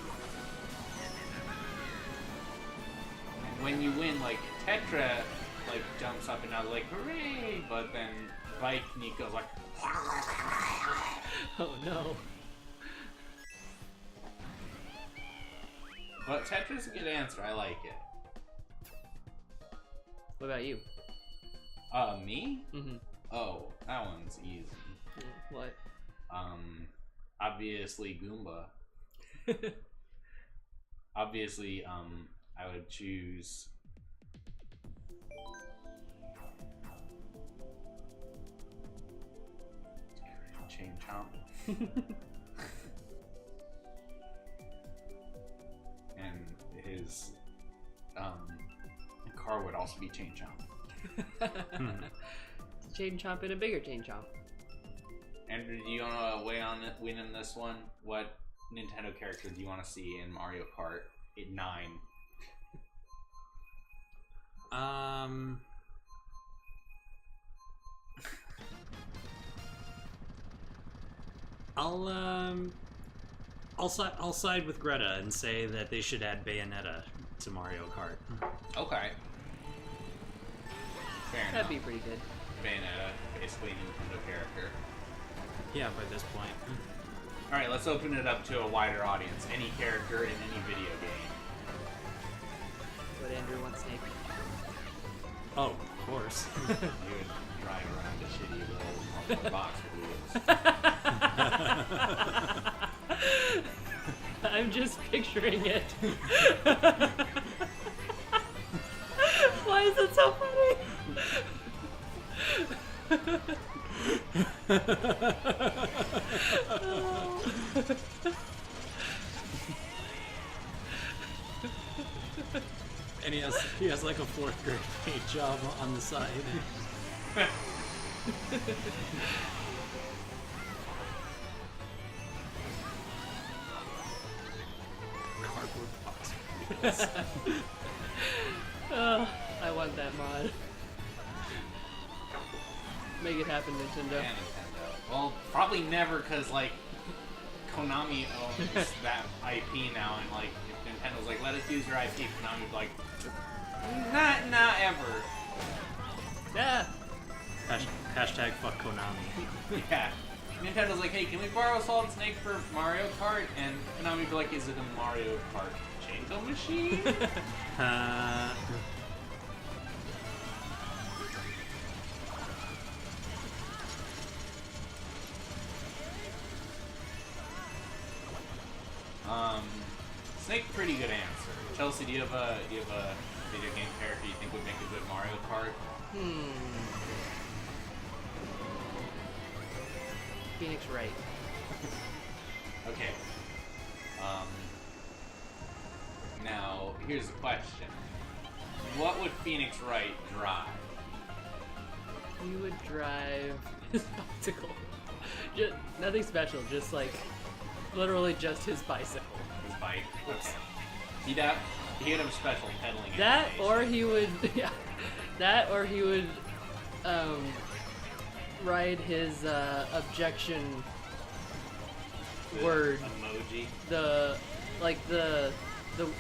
And when you win, like, Tetra, like, jumps up and down, like, hooray! But then Bike Nico's like, Oh no. but Tetra's a good answer. I like it. What about you? Me? Mm-hmm. Oh, that one's easy. What? Obviously Goomba. Obviously, I would choose. Chain Chomp. And his car would also be Chain Chomp. Chain Chomp and a bigger Chain Chomp. Andrew, do you want to win in this one? What Nintendo character do you want to see in Mario Kart 9? I'll side with Greta and say that they should add Bayonetta to Mario Kart. Okay. Fair enough. That'd be pretty good. Bayonetta, basically a Nintendo character. Yeah, by this point. Alright, let's open it up to a wider audience. Any character in any video game. But Andrew wants Snake. Oh, of course. You would drive around a shitty little box with wheels. I'm just picturing it. Why is it so funny? And he has like a 4th grade paint job on the side. Cardboard box. Oh, I want that mod. Make it happen, Nintendo. Yeah, Nintendo. Well, probably never, because, like, Konami owns that IP now, and, like, if Nintendo's like, let us use your IP, Konami's like, not ever. Yeah. Hashtag fuck Konami. Yeah. Nintendo's like, hey, can we borrow Solid Snake for Mario Kart? And Konami be like, is it a Mario Kart Chango machine? Snake, pretty good answer. Chelsea, do you have a video game character you think would make a good Mario Kart? Phoenix Wright. Okay. Now, here's the question. What would Phoenix Wright drive? He would drive his bicycle. Just, nothing special, just like literally just his bicycle. His bike? Okay. He'd have special pedaling That animation. or he would that or he would ride his objection word, emoji. the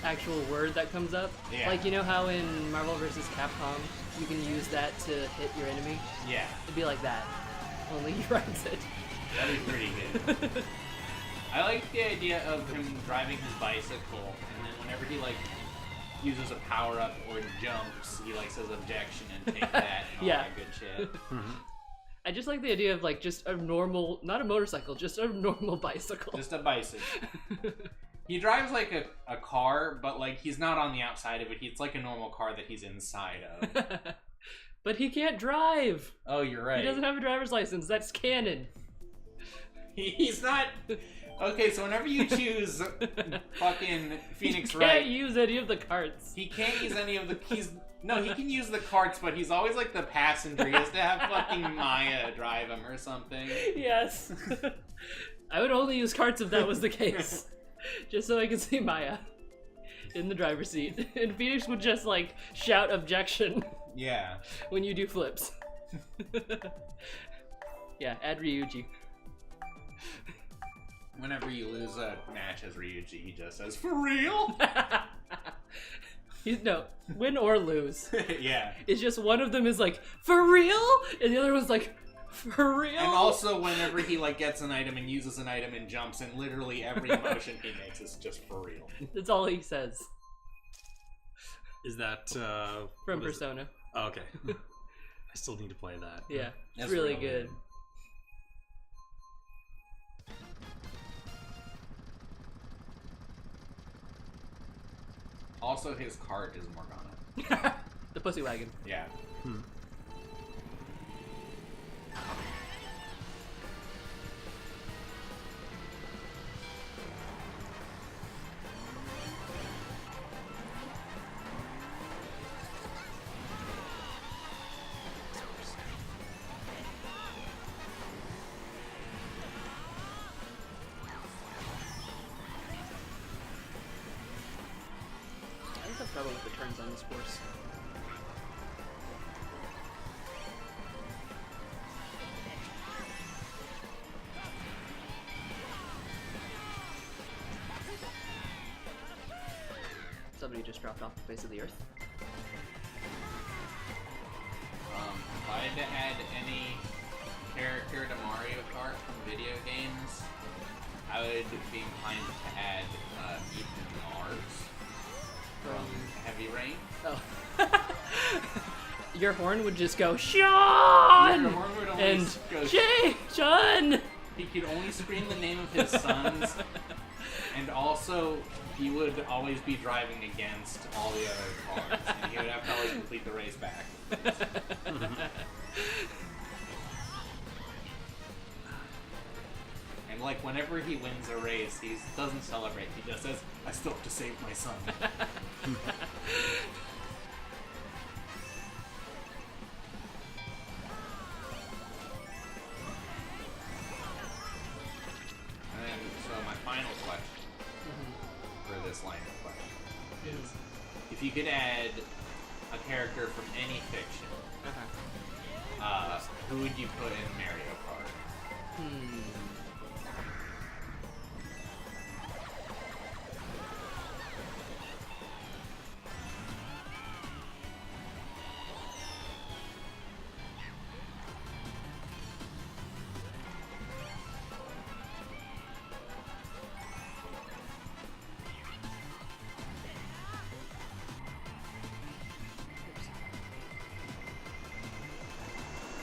actual word that comes up. Yeah. Like, you know how in Marvel vs. Capcom you can use that to hit your enemy? Yeah, It'd be like that. Only he writes it. that'd be pretty good. I like the idea of him driving his bicycle, and then whenever he like uses a power up or jumps, he like says objection and take that and all Yeah. that good shit. I just like the idea of like just a normal, not a motorcycle, just a normal bicycle. Just a bicycle. He drives like a car, but like he's not on the outside of it. It's like a normal car that he's inside of. But he can't drive. Oh, you're right. He doesn't have a driver's license. That's canon. He's not. Okay, so whenever you choose fucking Phoenix He Wright, can't use any of the carts. he can't use any of the. No, he can use the carts, but he's always like the passenger. He has to have fucking Maya drive him or something. Yes. I would only use carts if that was the case. Just so I could see Maya in the driver's seat. And Phoenix would just like shout objection Yeah. when you do flips. Yeah, add Ryuji. Whenever you lose a match as Ryuji, he just says, "For real?" No, win or lose. Yeah. It's just one of them is like, for real? And the other one's like, for real? And also, whenever he like gets an item and uses an item and jumps, and literally every motion he makes is just for real. That's all he says. Is that From what is it? Persona. Oh, okay. I still need to play that. Yeah, it's That's really real good. Also, his cart is Morgana. The pussy wagon. Yeah. I think I've trouble with the turns on this course. Somebody just dropped off the face of the earth. If I had to add any character to Mario Kart from video games, I would be inclined to add Ethan Mars from Heavy Rain. Oh. Your horn would just go, Sean! Your horn would only And go, Jay! Sean! He could only scream the name of his sons, and also he would always be driving against all the other cars, and he would have to always complete the race back. And like whenever he wins a race, he doesn't celebrate. He just says, "I still have to save my son." And then, so my final question for this line of question is, if you could add a character from any fiction, who would you put in Mario Kart?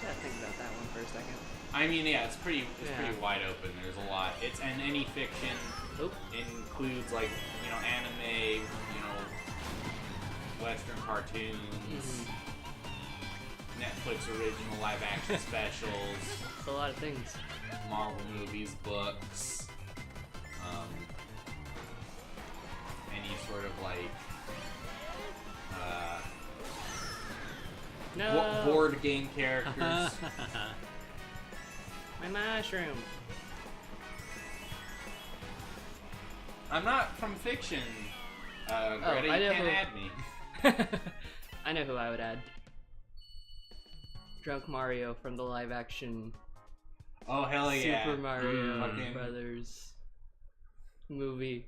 Gotta think about that one for a second. I mean, yeah, it's pretty Yeah. wide open. There's a lot. It's and any fiction Oop. includes like anime, Western cartoons, Netflix original live action specials, It's a lot of things. Marvel movies, books, any sort of like No! board game characters. My mushroom. I'm not from fiction. Greta, I you know can't who- add me. I know who I would add. Drunk Mario from the live action Oh hell yeah! Super Mario Fucking Brothers. movie.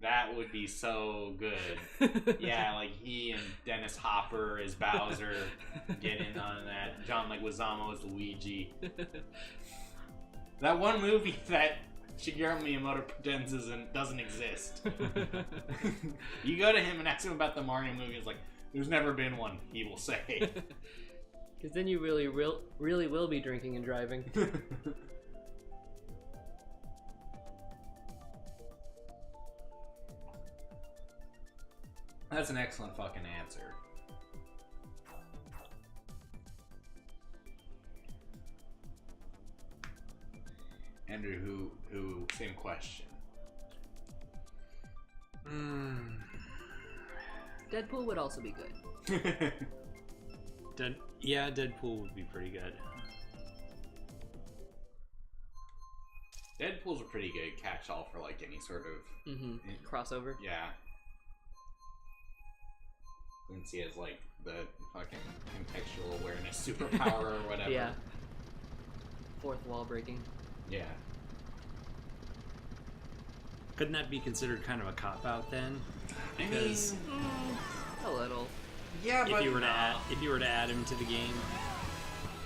That would be so good. Yeah, like he and Dennis Hopper as Bowser get in on that. John Leguizamo as Luigi. That one movie that Shigeru Miyamoto pretends doesn't exist. You go to him and ask him about the Mario movie, it's like, there's never been one, he will say. Because then you really will be drinking and driving. That's an excellent fucking answer. Andrew, who same question. Deadpool would also be good. Deadpool would be pretty good. Deadpool's a pretty good catch-all for like any sort of crossover. Yeah. Since he has like the fucking contextual awareness superpower or whatever. Yeah. Fourth wall breaking. Yeah. Couldn't that be considered kind of a cop-out then? Because A little. Yeah, but if you were to add him to the game,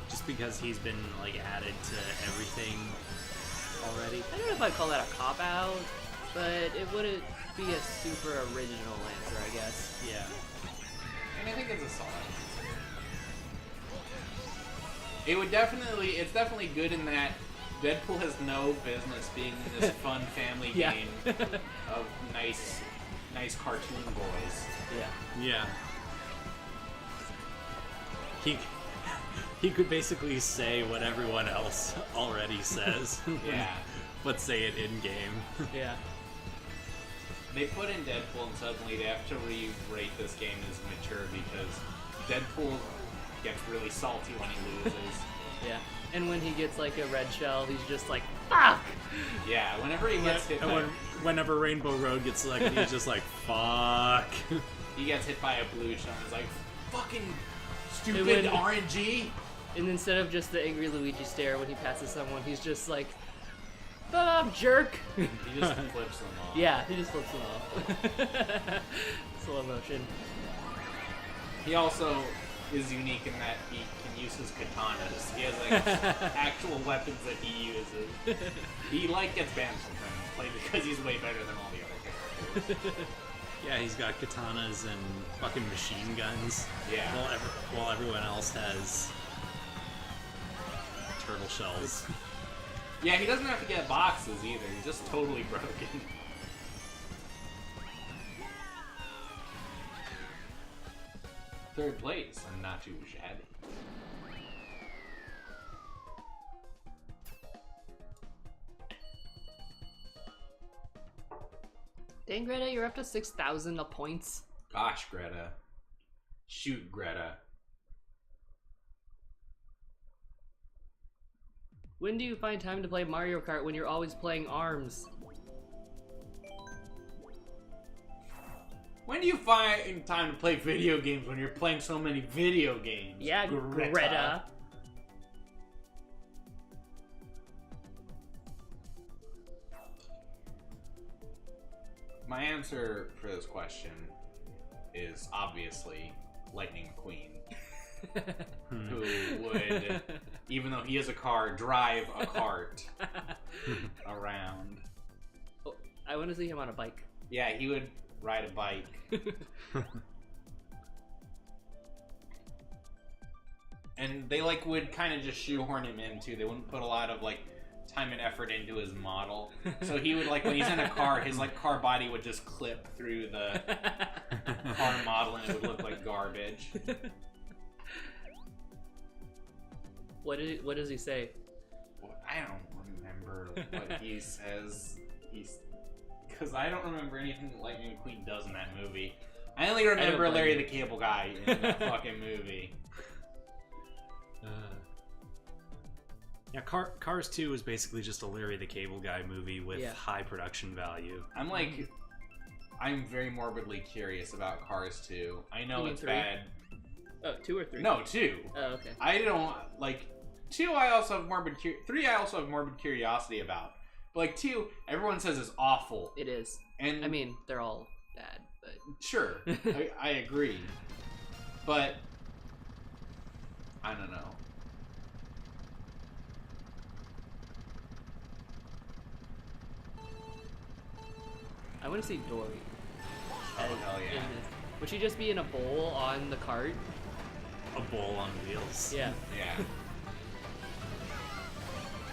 just because he's been like added to everything already. I don't know if I'd call that a cop-out, but it wouldn't be a super original answer, I guess. Yeah. And I think it's a solid answer. It's definitely good in that Deadpool has no business being in this fun family game of nice cartoon boys. Yeah. Yeah. He could basically say what everyone else already says. Yeah. But say it in game. Yeah. They put in Deadpool and suddenly they have to re-rate this game as mature because Deadpool gets really salty when he loses. Yeah. And when he gets like a red shell, he's just like, fuck! Yeah, whenever he gets hit by... Whenever Rainbow Road gets selected, he's just like, fuck. He gets hit by a blue shell and he's like, fucking stupid when- RNG! And instead of just the angry Luigi stare when he passes someone, he's just like, jerk! He just flips them off. Yeah, he just flips them off. Slow motion. He also is unique in that he can use his katanas. He has like actual weapons that he uses. He like gets banned from play because he's way better than all the other characters. Yeah, he's got katanas and fucking machine guns. Yeah. While everyone else has turtle shells. Yeah, he doesn't have to get boxes either. He's just totally broken. Third place, and not too shabby. Dang, Greta, you're up to 6,000 points. Gosh, Greta. Shoot, Greta. When do you find time to play Mario Kart when you're always playing ARMS? When do you find time to play video games when you're playing so many video games? Yeah, Greta. My answer for this question is obviously Lightning McQueen, who would, even though he is a car, drive a cart around. Oh, I want to see him on a bike. Yeah, he would ride a bike. And they like would kind of just shoehorn him in too. They wouldn't put a lot of like time and effort into his model. So he would like when he's in a car, his like car body would just clip through the car model and it would look like garbage. What does he say? I don't remember what he says. Because I don't remember anything that Lightning McQueen does in that movie. I only remember Larry the Cable Guy in that fucking movie. Yeah, Cars 2 was basically just a Larry the Cable Guy movie with high production value. I'm very morbidly curious about Cars 2. I know it's 3? bad. Oh, 2 or 3? No, 2. Oh, okay. I don't like 2. I also have morbid 3. I also have morbid curiosity about But like 2, everyone says is awful. It is. And I mean, they're all bad, but sure, I agree. But I don't know. I want to see Dory. Oh hell yeah! Would she just be in a bowl on the cart? A bowl on wheels. Yeah. Yeah.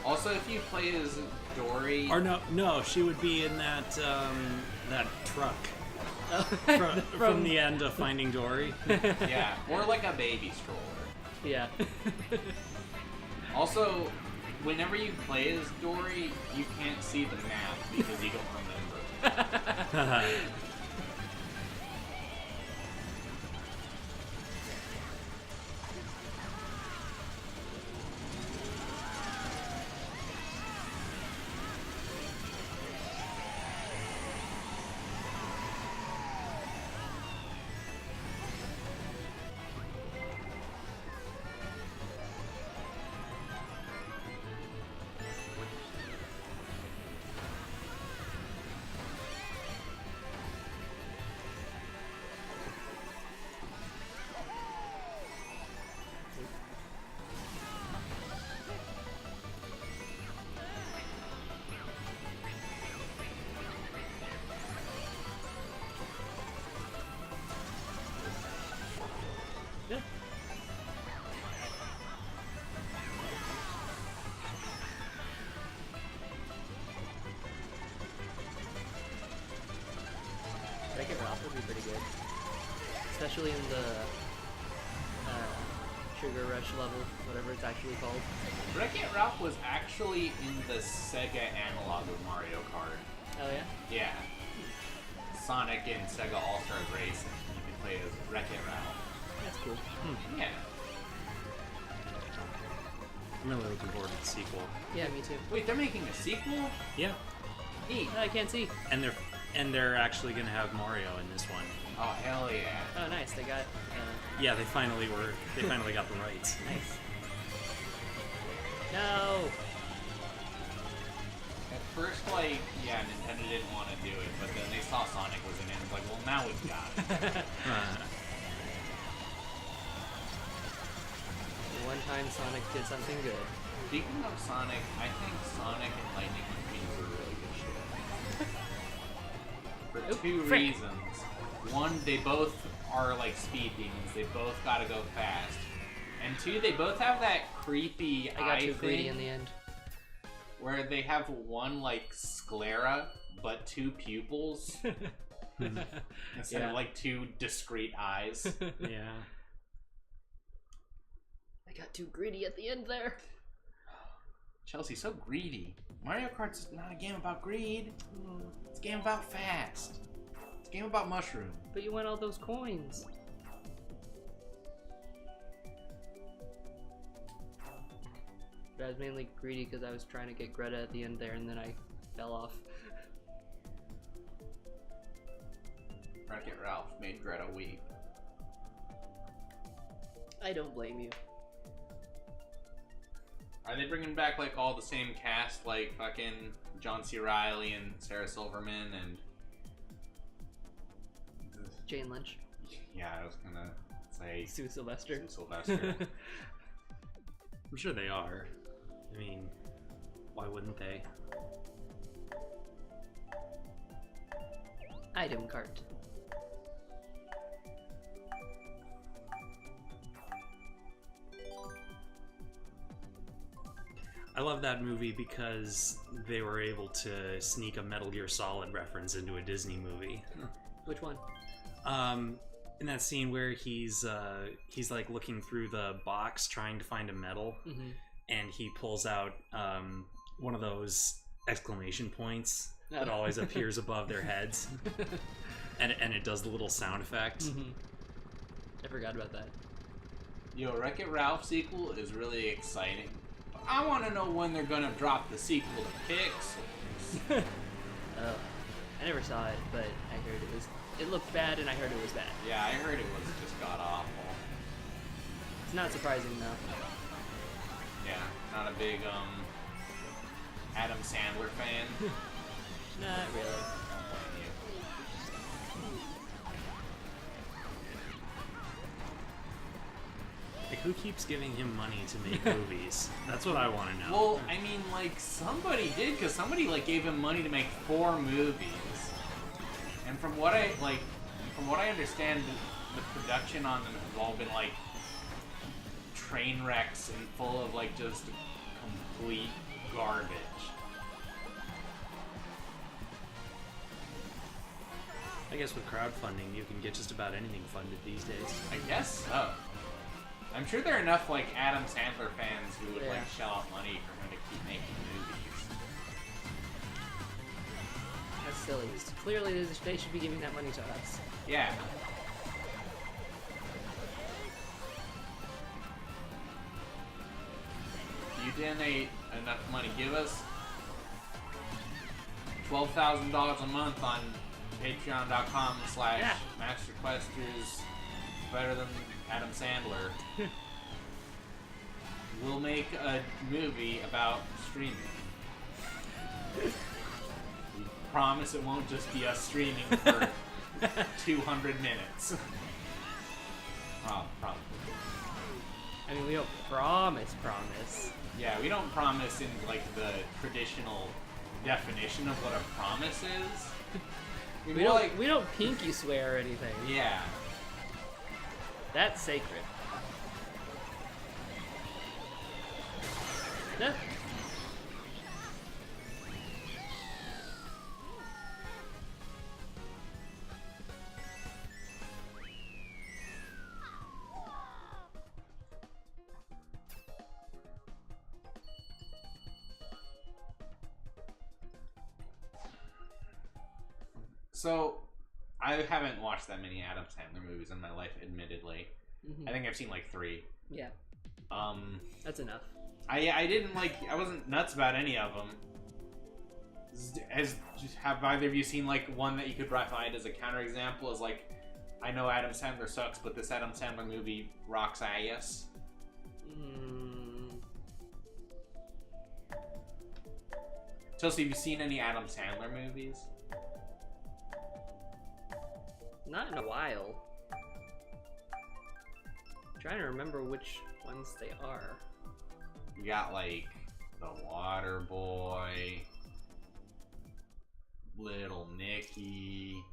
Also, if you play as Dory, Or no, she would be in that that truck from the end of Finding Dory. yeah, or like a baby stroller. Yeah. Also, whenever you play as Dory, you can't see the map because you don't remember. Yeah. Wreck-It Ralph would be pretty good. Especially in the Sugar Rush level, whatever it's actually called. Wreck-It Ralph was actually in the Sega analog of Mario Kart. Oh yeah? Yeah. Sonic and Sega All-Stars Racing. You can play as Wreck-It Ralph. That's cool. Yeah. I'm really looking forward to the sequel. Yeah, me too. Wait, they're making a sequel? Yeah, Neat. I can't see. and they're actually gonna have Mario in this one. Oh, hell yeah. Oh, nice. They got. Yeah, they finally got the rights. Nice. No. At first, like, yeah, Nintendo didn't want to do it, but then they saw Sonic was in it and it's like, well, now we've got it. One time Sonic did something good. Speaking of Sonic, I think Sonic and Lightning McQueen were really good shit. For Oop, two frick. reasons. One, they both are like speed demons. They both gotta go fast. And 2, they both have that creepy I got eye too greedy thing in the end. where they have one like sclera, but 2 pupils instead Yeah. of like 2 discrete eyes. Yeah. I got too greedy at the end there. Chelsea's so greedy. Mario Kart's not a game about greed. It's a game about fast. It's a game about mushroom. But you want all those coins. But I was mainly greedy because I was trying to get Greta at the end there, and then I fell off. Wreck-It Ralph made Greta weep. I don't blame you. Are they bringing back like all the same cast, like fucking John C. Reilly and Sarah Silverman and? Jane Lynch. Yeah, I was gonna say Sue Sylvester. Sue Sylvester. I'm sure they are. I mean, why wouldn't they? Item cart. I love that movie because they were able to sneak a Metal Gear Solid reference into a Disney movie. Which one? In that scene where he's like looking through the box trying to find a medal, Mm-hmm. and he pulls out one of those exclamation points that always appears above their heads, and it does the little sound effect. Mm-hmm. I forgot about that. Yo, Wreck-It Ralph sequel is really exciting. But I want to know when they're gonna drop the sequel to Pixels. I never saw it, but I heard it looked bad, and I heard it was bad. Yeah, I heard it was just god awful. It's not surprising though. Yeah, not a big Adam Sandler fan? Not really. Like, who keeps giving him money to make movies? That's what I want to know. Well, I mean, like, somebody did, because somebody, like, gave him money to make 4 movies. And from what I understand, the production on them has all been, like, train wrecks and full of, like, just complete garbage. I guess with crowdfunding, you can get just about anything funded these days. I guess so. I'm sure there are enough, like, Adam Sandler fans who would, Yeah. like, shell out money for him to keep making movies. That's silly. Clearly, they should be giving that money to us. Yeah. You donate enough money. Give us $12,000 a month on patreon.com/masterquesters. Better than Adam Sandler. We'll make a movie about streaming. We promise it won't just be us streaming for 200 minutes. Oh, probably. I mean, we don't promise. Yeah, we don't promise in like the traditional definition of what a promise is. We don't pinky swear or anything. Yeah. That's sacred. Yeah. So, I haven't watched that many Adam Sandler movies in my life, admittedly. Mhm. I think I've seen like 3. Yeah. That's enough. I didn't like. I wasn't nuts about any of them. Have either of you seen like one that you could provide as a counterexample? As like, I know Adam Sandler sucks, but this Adam Sandler movie rocks ass. Chelsea, have you seen any Adam Sandler movies? Not in a while. I'm trying to remember which ones they are. You got like The Water Boy, Little Nicky,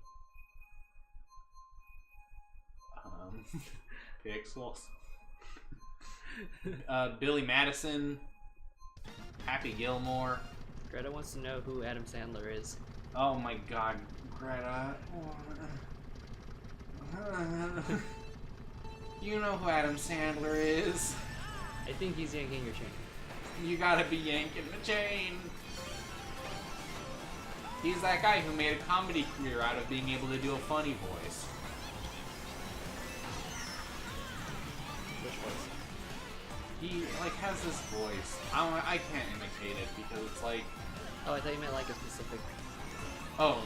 Pixels, Billy Madison, Happy Gilmore. Greta wants to know who Adam Sandler is. Oh my God, Greta. You know who Adam Sandler is. I think he's yanking your chain. You gotta be yanking the chain. He's that guy who made a comedy career out of being able to do a funny voice. Which voice? He like has this voice. I can't imitate it because it's like, Oh, I thought you meant like a specific oh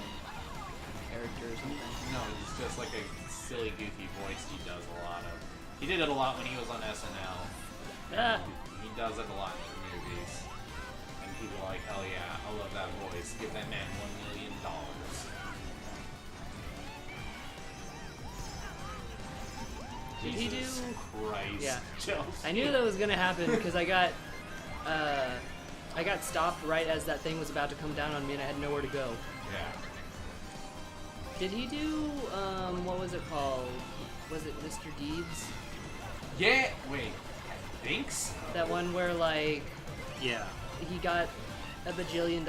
character or something. no, it's just like a silly, goofy voice he does a lot of. He did it a lot when he was on SNL. Ah! He does it a lot in movies. And people are like, hell yeah, I love that voice. Give that man $1 million. Did he Jesus do- Christ. Yeah. Chelsea. I knew that was gonna happen because I got stopped right as that thing was about to come down on me and I had nowhere to go. Yeah. Did he do what was it called? Was it Mr. Deeds? Yeah, wait. Thanks? That one where like Yeah. he got $1 bajillion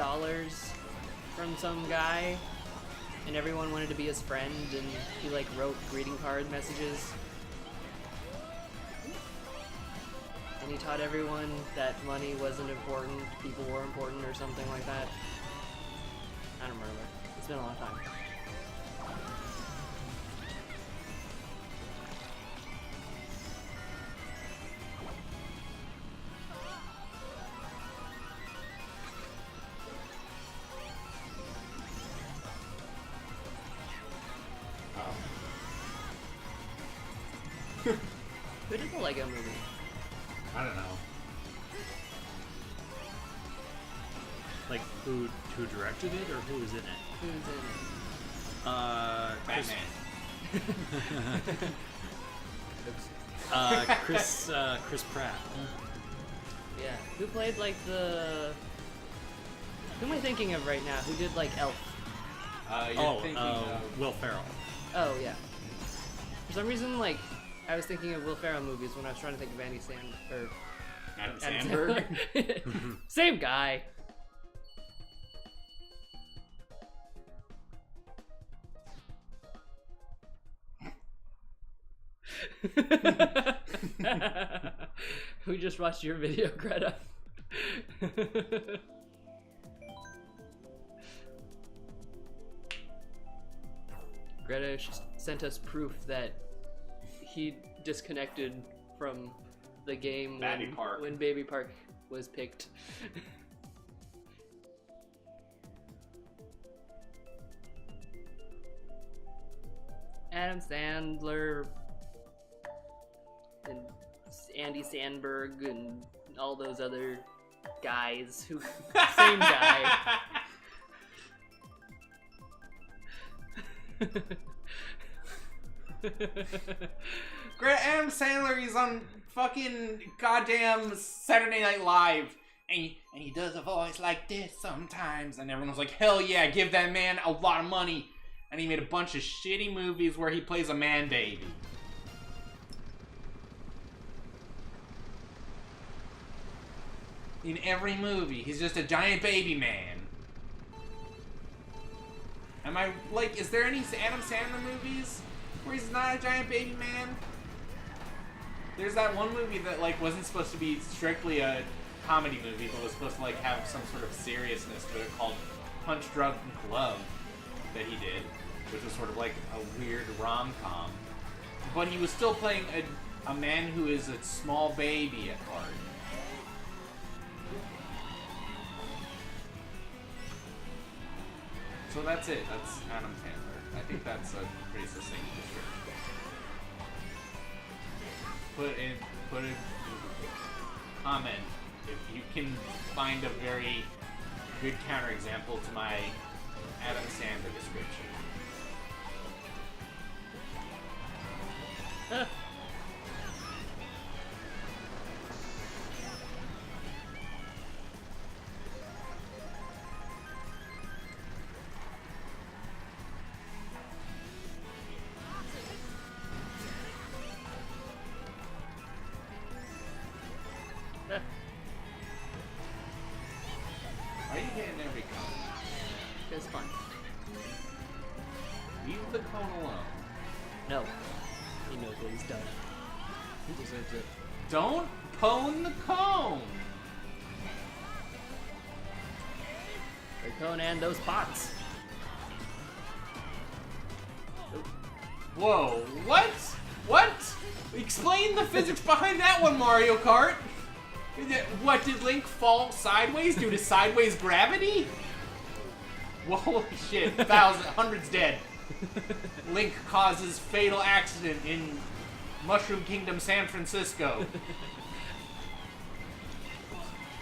from some guy and everyone wanted to be his friend and he like wrote greeting card messages. And he taught everyone that money wasn't important, people were important or something like that. I don't remember. It's been a long time. Who did the Lego movie? I don't know. Like who directed it or who was in it? Who's in it? Batman. Chris Pratt. Yeah. Who played like the? Who am I thinking of right now? Who did like Elf? You're thinking of... Will Ferrell. Oh yeah. For some reason, like I was thinking of Will Ferrell movies when I was trying to think of Andy Adam Adam Sandberg. Sandler. Same guy. We just watched your video, Greta. Greta sent us proof that he disconnected from the game when Baby Park was picked. Adam Sandler and Andy Sandberg and all those other guys who same guy. Great, Adam Sandler, he's on fucking goddamn Saturday Night Live, and he does a voice like this sometimes, and everyone was like, hell yeah, give that man a lot of money. And he made a bunch of shitty movies where he plays a man baby. In every movie, he's just a giant baby man. Am I, like, is there any Adam Sandler movies where he's not a giant baby man? There's that one movie that, like, wasn't supposed to be strictly a comedy movie, but was supposed to, like, have some sort of seriousness to it, called Punch Drunk Love, that he did, which was sort of like a weird rom-com. But he was still playing a man who is a small baby at heart. So that's it. That's Adam Sandler. I think that's a pretty succinct description. Put a comment if you can find a very good counterexample to my Adam Sandler description. Are you getting every cone? It's fun. Leave the cone alone. No. He knows what he's done. He deserves it. Don't pwn the cone! The cone and those pots. Whoa, what? What? Explain the physics behind that one, Mario Kart! What, did Link fall sideways due to sideways gravity? Well, holy shit, hundreds dead. Link causes fatal accident in Mushroom Kingdom, San Francisco.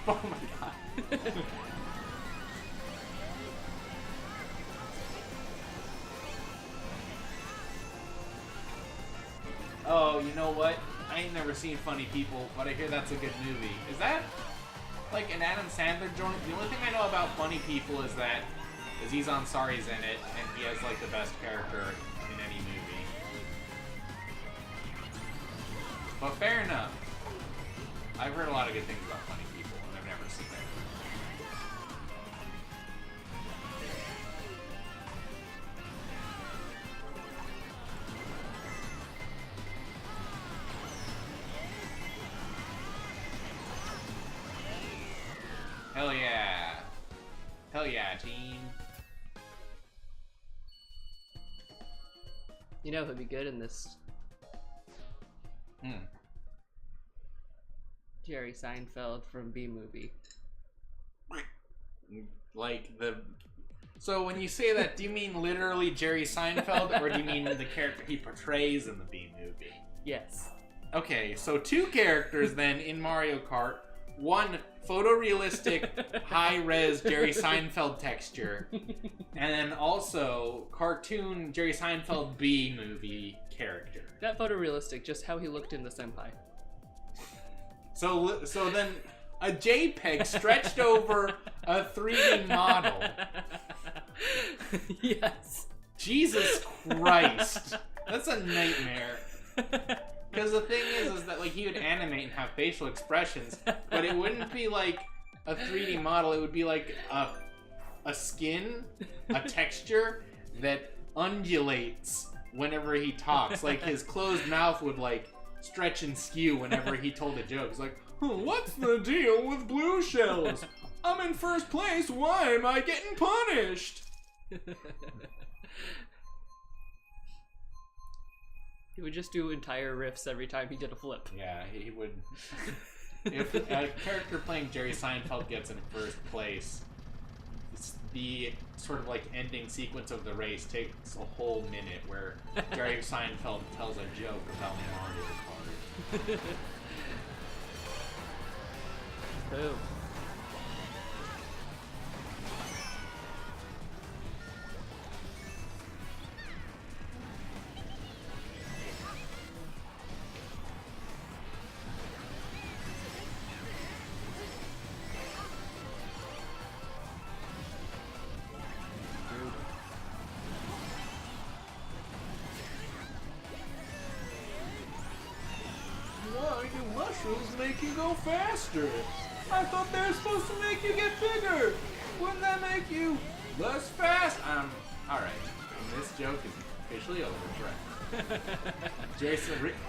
Oh my god. Oh, you know what? I ain't never seen Funny People, but I hear that's a good movie. Is that like an Adam Sandler joint? The only thing I know about Funny People is that Aziz Ansari's in it, and he has like the best character in any movie. But fair enough. I've heard a lot of good things about Funny People, and I've never seen it. Hell yeah. Hell yeah, team. You know who'd be good in this? Jerry Seinfeld from B-Movie. Like the... So when you say that, do you mean literally Jerry Seinfeld, or do you mean the character he portrays in the B-Movie? Yes. Okay, so two characters then in Mario Kart one photorealistic, high-res Jerry Seinfeld texture, and then also cartoon Jerry Seinfeld B-movie character. Not photorealistic, just how he looked in the Senpai. So then a JPEG stretched over a 3D model. Yes. Jesus Christ. That's a nightmare. Because the thing is that like he would animate and have facial expressions, but it wouldn't be like a 3D model. It would be like a skin, a texture that undulates whenever he talks. Like his closed mouth would like stretch and skew whenever he told a joke. It's like, what's the deal with blue shells? I'm in first place. Why am I getting punished? He would just do entire riffs every time he did a flip. Yeah, he would. If a character playing Jerry Seinfeld gets in first place, the sort of like ending sequence of the race takes a whole minute where Jerry Seinfeld tells a joke about Mario Kart. Boom. Why do mushrooms make you go faster? I thought they were supposed to make you get bigger. Wouldn't that make you less fast? Alright. This joke is officially over forever.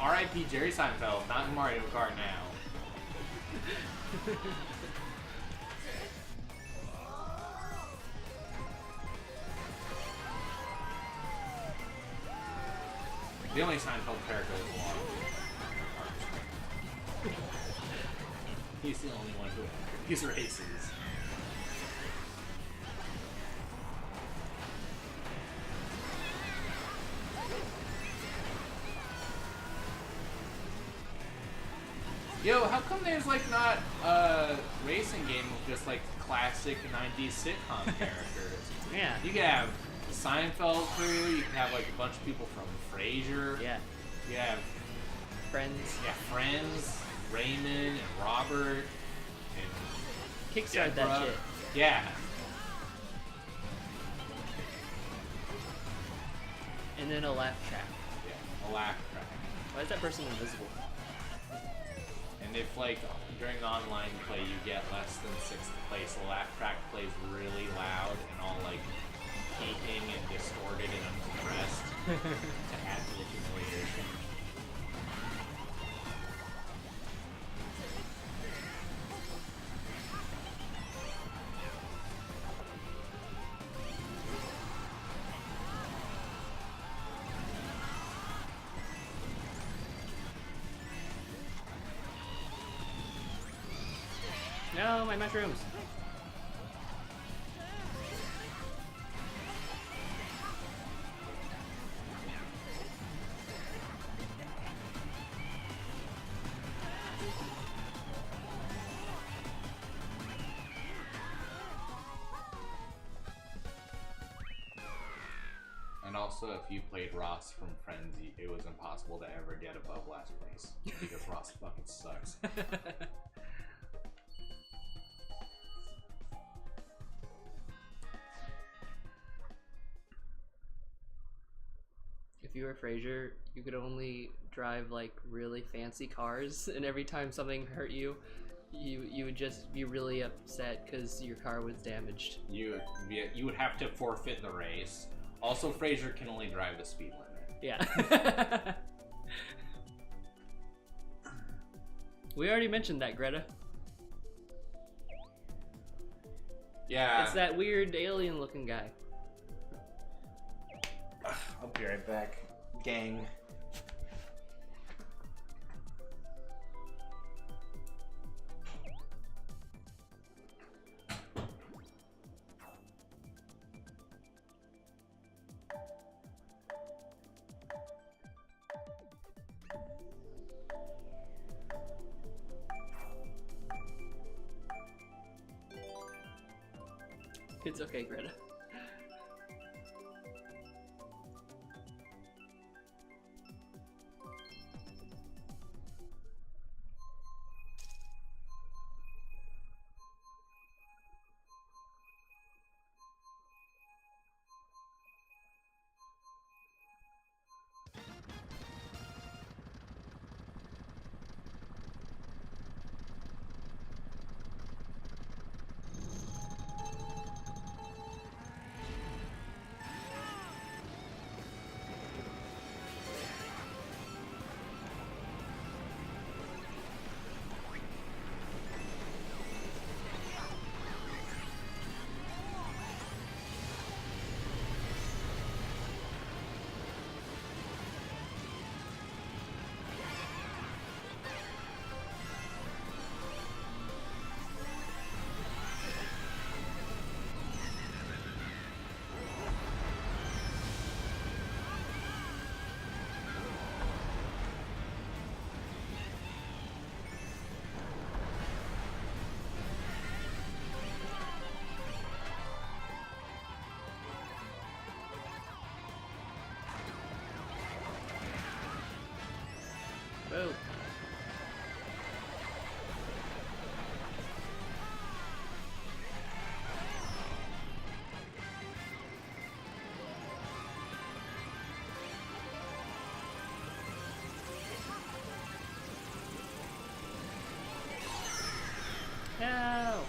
R.I.P. Jerry Seinfeld, not in Mario Kart now. The only Seinfeld character is one. He's the only one who he's races. Yo, how come there's like not a racing game with just like classic 90s sitcom characters? Yeah. You could have the Seinfeld crew, you could have like a bunch of people from Frasier. Yeah. You have Friends. Friends, Raymond and Robert and Kickstart Deborah. that shit. Yeah. And then a laugh track. Yeah, a laugh track. Why is that person invisible? And if like during online play you get less than 6th place, the laugh track plays really loud and all like peaking and distorted and compressed to add to the humiliation. No, my mushrooms. And also, if you played Ross from Friends, it was impossible to ever get above last place because Ross fucking sucks. If you were Frasier, you could only drive like really fancy cars, and every time something hurt you, you would just be really upset because your car was damaged. You would have to forfeit the race. Also, Frasier can only drive the speed limit. Yeah. We already mentioned that, Greta. Yeah. It's that weird alien-looking guy. I'll be right back, gang. It's okay, Greta. Boom. No.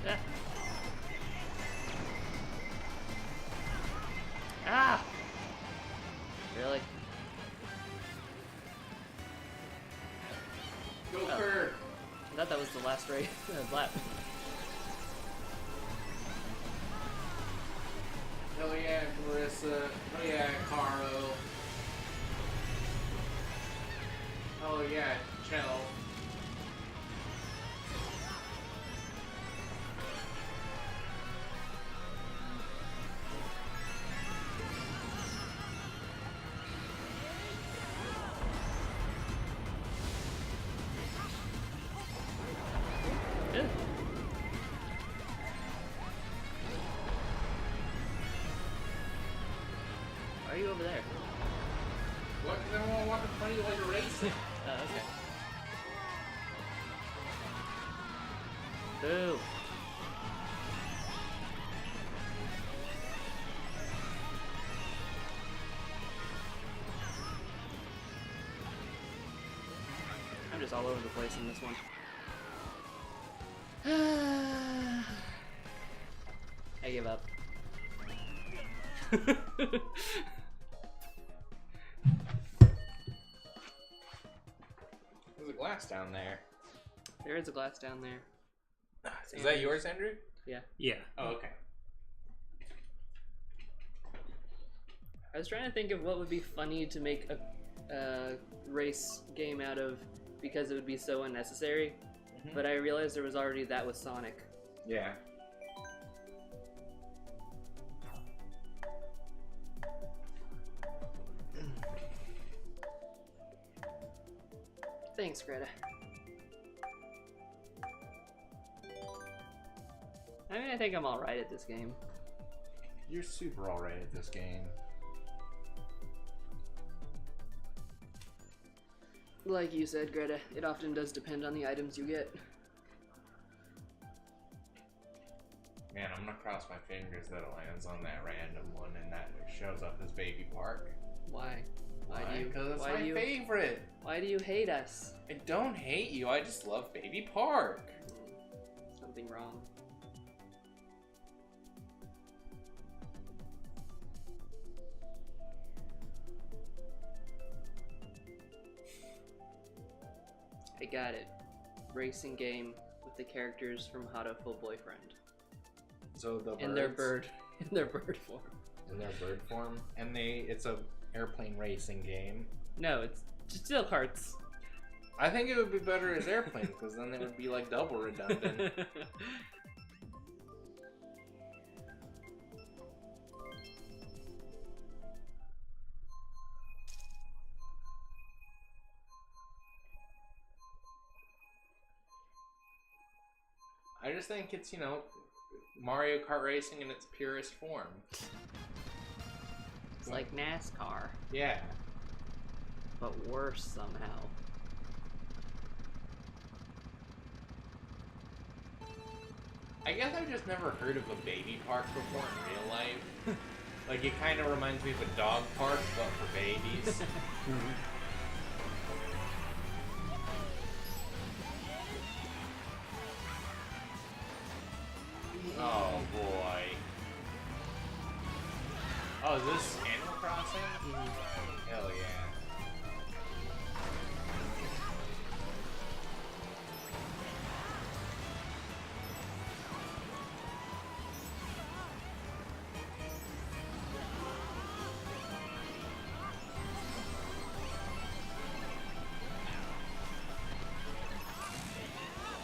Yeah. Ah! Really? Go Kurt! I thought that was the last race lap. Hell yeah, Marissa. Oh yeah, Caro. Oh yeah, Chel. Good. Why are you over there? What? Because I don't want to play while you're racing. Oh, okay. Boo. I'm just all over the place in this one. I give up. There's a glass down there. There is a glass down there. Is that yours, Andrew? Yeah. Yeah. Oh, okay. I was trying to think of what would be funny to make a race game out of because it would be so unnecessary. But I realized there was already that with Sonic. Yeah. Thanks, Greta. I mean, I think I'm alright at this game. You're super alright at this game. Like you said, Greta, it often does depend on the items you get. Man, I'm gonna cross my fingers that it lands on that random one and that it shows up as Baby Park. Why? Why do you? Because it's why my do you? favorite. Why do you hate us? I don't hate you, I just love Baby Park. Something wrong. I got it. Racing game with the characters from How to Full Boyfriend. So the birds, In their bird form. in their bird form, and it's a airplane racing game. No, it's just still carts. I think it would be better as airplanes because then it would be like double redundant. I just think it's, Mario Kart racing in its purest form. It's like NASCAR, Yeah. but worse somehow. I guess I've just never heard of a baby park before in real life. Like, it kind of reminds me of a dog park, but for babies. Oh, boy. Oh, is this Animal Crossing? Hell yeah.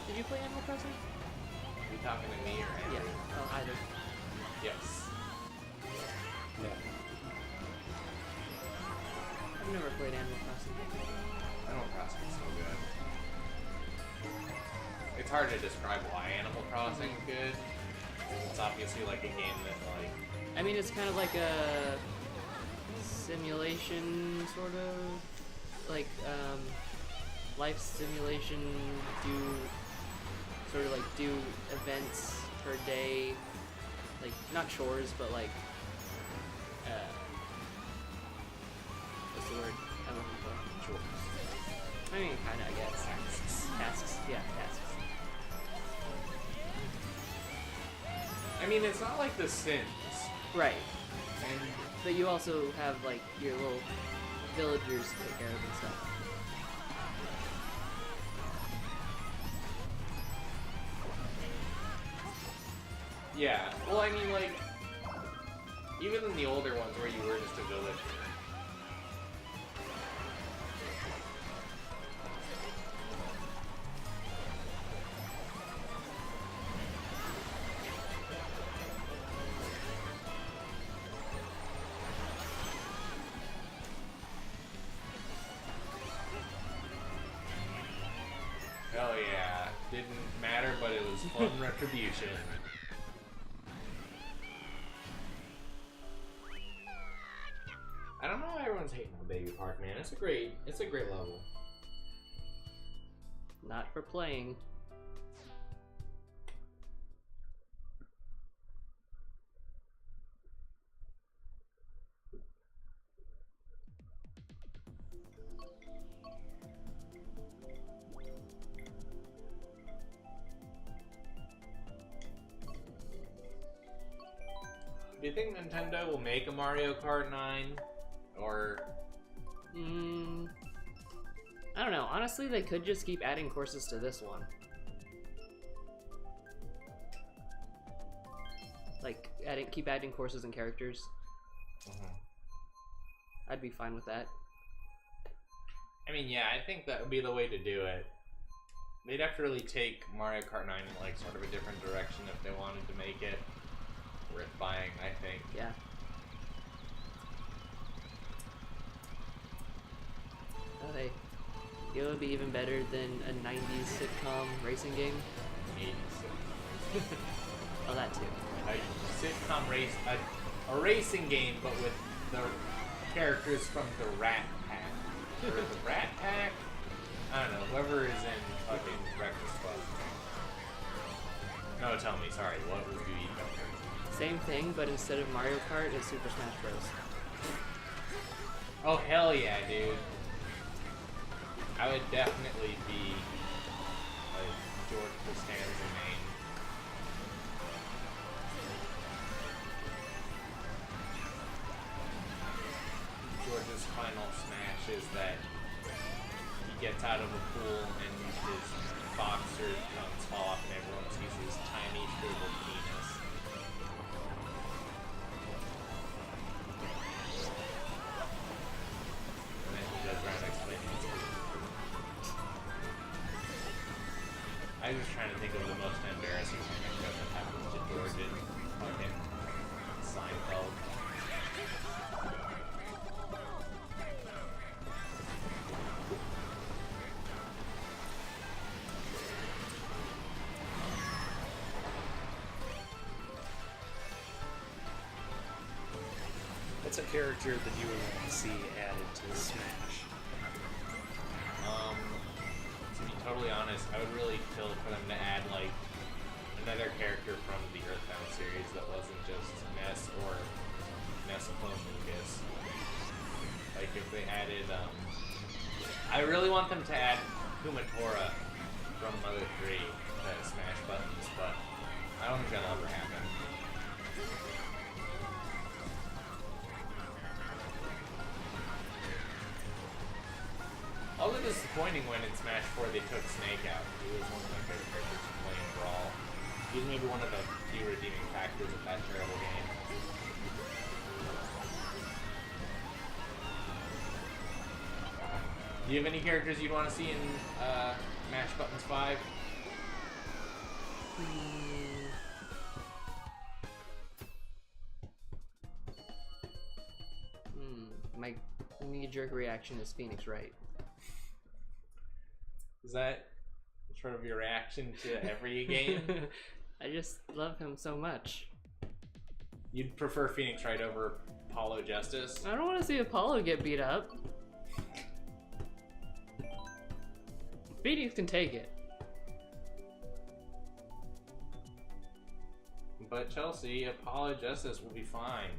Did you play Animal Crossing? Are you talking to me or Andrew? Yeah. Oh, either. Yes. Yeah. I've never played Animal Crossing. Animal Crossing is so good. It's hard to describe why Animal Crossing is good. It's obviously like a game that, like... I mean, it's kind of like a simulation, sort of. Like, life simulation, do events per day. Like, not chores, but like, what's the word I'm looking for? Chores. I mean, kinda, I guess. Tasks. Yeah, tasks. I mean, it's not like The Sims. Right. And But you also have, like, your little villagers to take care of and stuff. yeah, well, I mean, like, even in the older ones where you were just a villager. Hell yeah. Didn't matter, but it was fun retribution. I don't know why everyone's hating on Baby Park, man. It's a great level. Not for playing. Do you think Nintendo will make a Mario Kart 9? Or... I don't know. Honestly, they could just keep adding courses to this one. Like, keep adding courses and characters. I'd be fine with that. I mean, yeah, I think that would be the way to do it. They'd have to really take Mario Kart 9 in, like, sort of a different direction if they wanted to make it worth buying, I think. Yeah. Oh, hey. It would be even better than a 90s sitcom racing game. 80s. Oh, that too. A sitcom race, a racing game, but with the characters from the Rat Pack. Or the Rat Pack? I don't know, whoever is in fucking Breakfast Club. No, tell me, sorry, what was you eating up here? Same thing, but instead of Mario Kart, it's Super Smash Bros. Oh, hell yeah, dude. I would definitely be like George Costanza main. George's final smash is that he gets out of a pool and his boxer trunks fall off and everyone sees his tiny shriveled penis. And then he goes around explaining it. I was trying to think of the most embarrassing thing that happens to George in fucking Seinfeld. What's a character that you would want to see added to Smash? To be totally honest, I would really kill for them to add like another character from the Earthbound series that wasn't just Ness or Ness clone Lucas. Like if they added, I really want them to add Kumatora from Mother 3 to Smash Buttons, but I don't think that'll ever happen. Although disappointing when in Smash 4 they took Snake out. He was one of my favorite characters to play in Brawl. He's maybe one of the few redeeming factors of that terrible game. Do you have any characters you'd want to see in Smash Buttons 5? My knee-jerk reaction is Phoenix Wright. Is that sort of your reaction to every game? I just love him so much. You'd prefer Phoenix Wright over Apollo Justice? I don't want to see Apollo get beat up. Phoenix can take it. But Chelsea, Apollo Justice will be fine.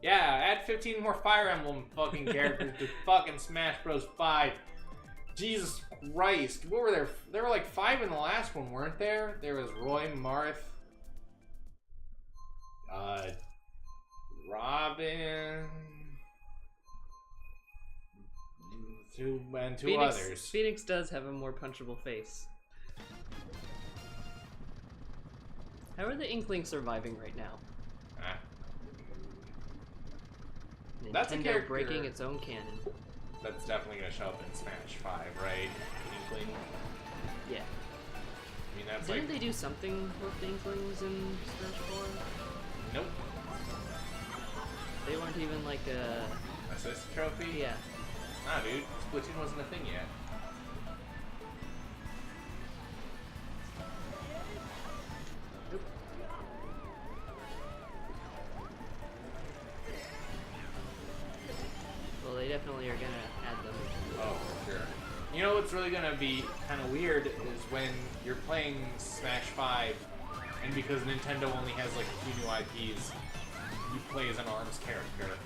Yeah, add 15 more Fire Emblem fucking characters to fucking Smash Bros. 5. Jesus Christ. What were there? There were like 5 in the last one, weren't there? There was Roy, Marth, Robin, and two others. Phoenix does have a more punchable face. How are the Inklings surviving right now? That's a Nintendo character breaking its own canon. That's definitely gonna show up in Smash 5, right? Inkling. Yeah. I mean, that's Didn't like. they do something with the Inklings in Smash 4? Nope. They weren't even like a... Assist trophy? Yeah. Nah, dude. Splatoon wasn't a thing yet. Nope. Well, they definitely are gonna add them. Oh, for sure. You know what's really gonna be kind of weird is when you're playing Smash 5, and because Nintendo only has like a few new IPs, you play as an ARMS character.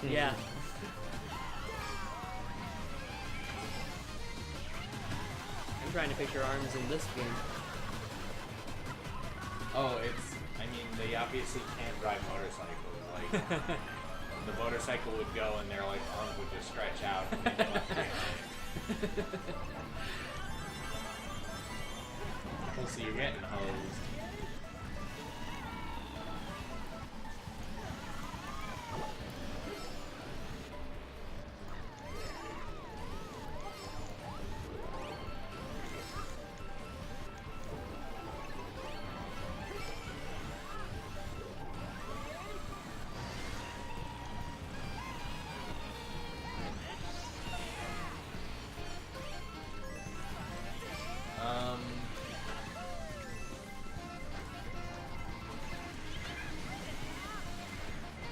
Yeah. I'm trying to picture arms in this game. Oh, I mean, they obviously can't drive motorcycles. Like, the motorcycle would go and their like arms would just stretch out and they'd left behind. Well, so you're getting hosed.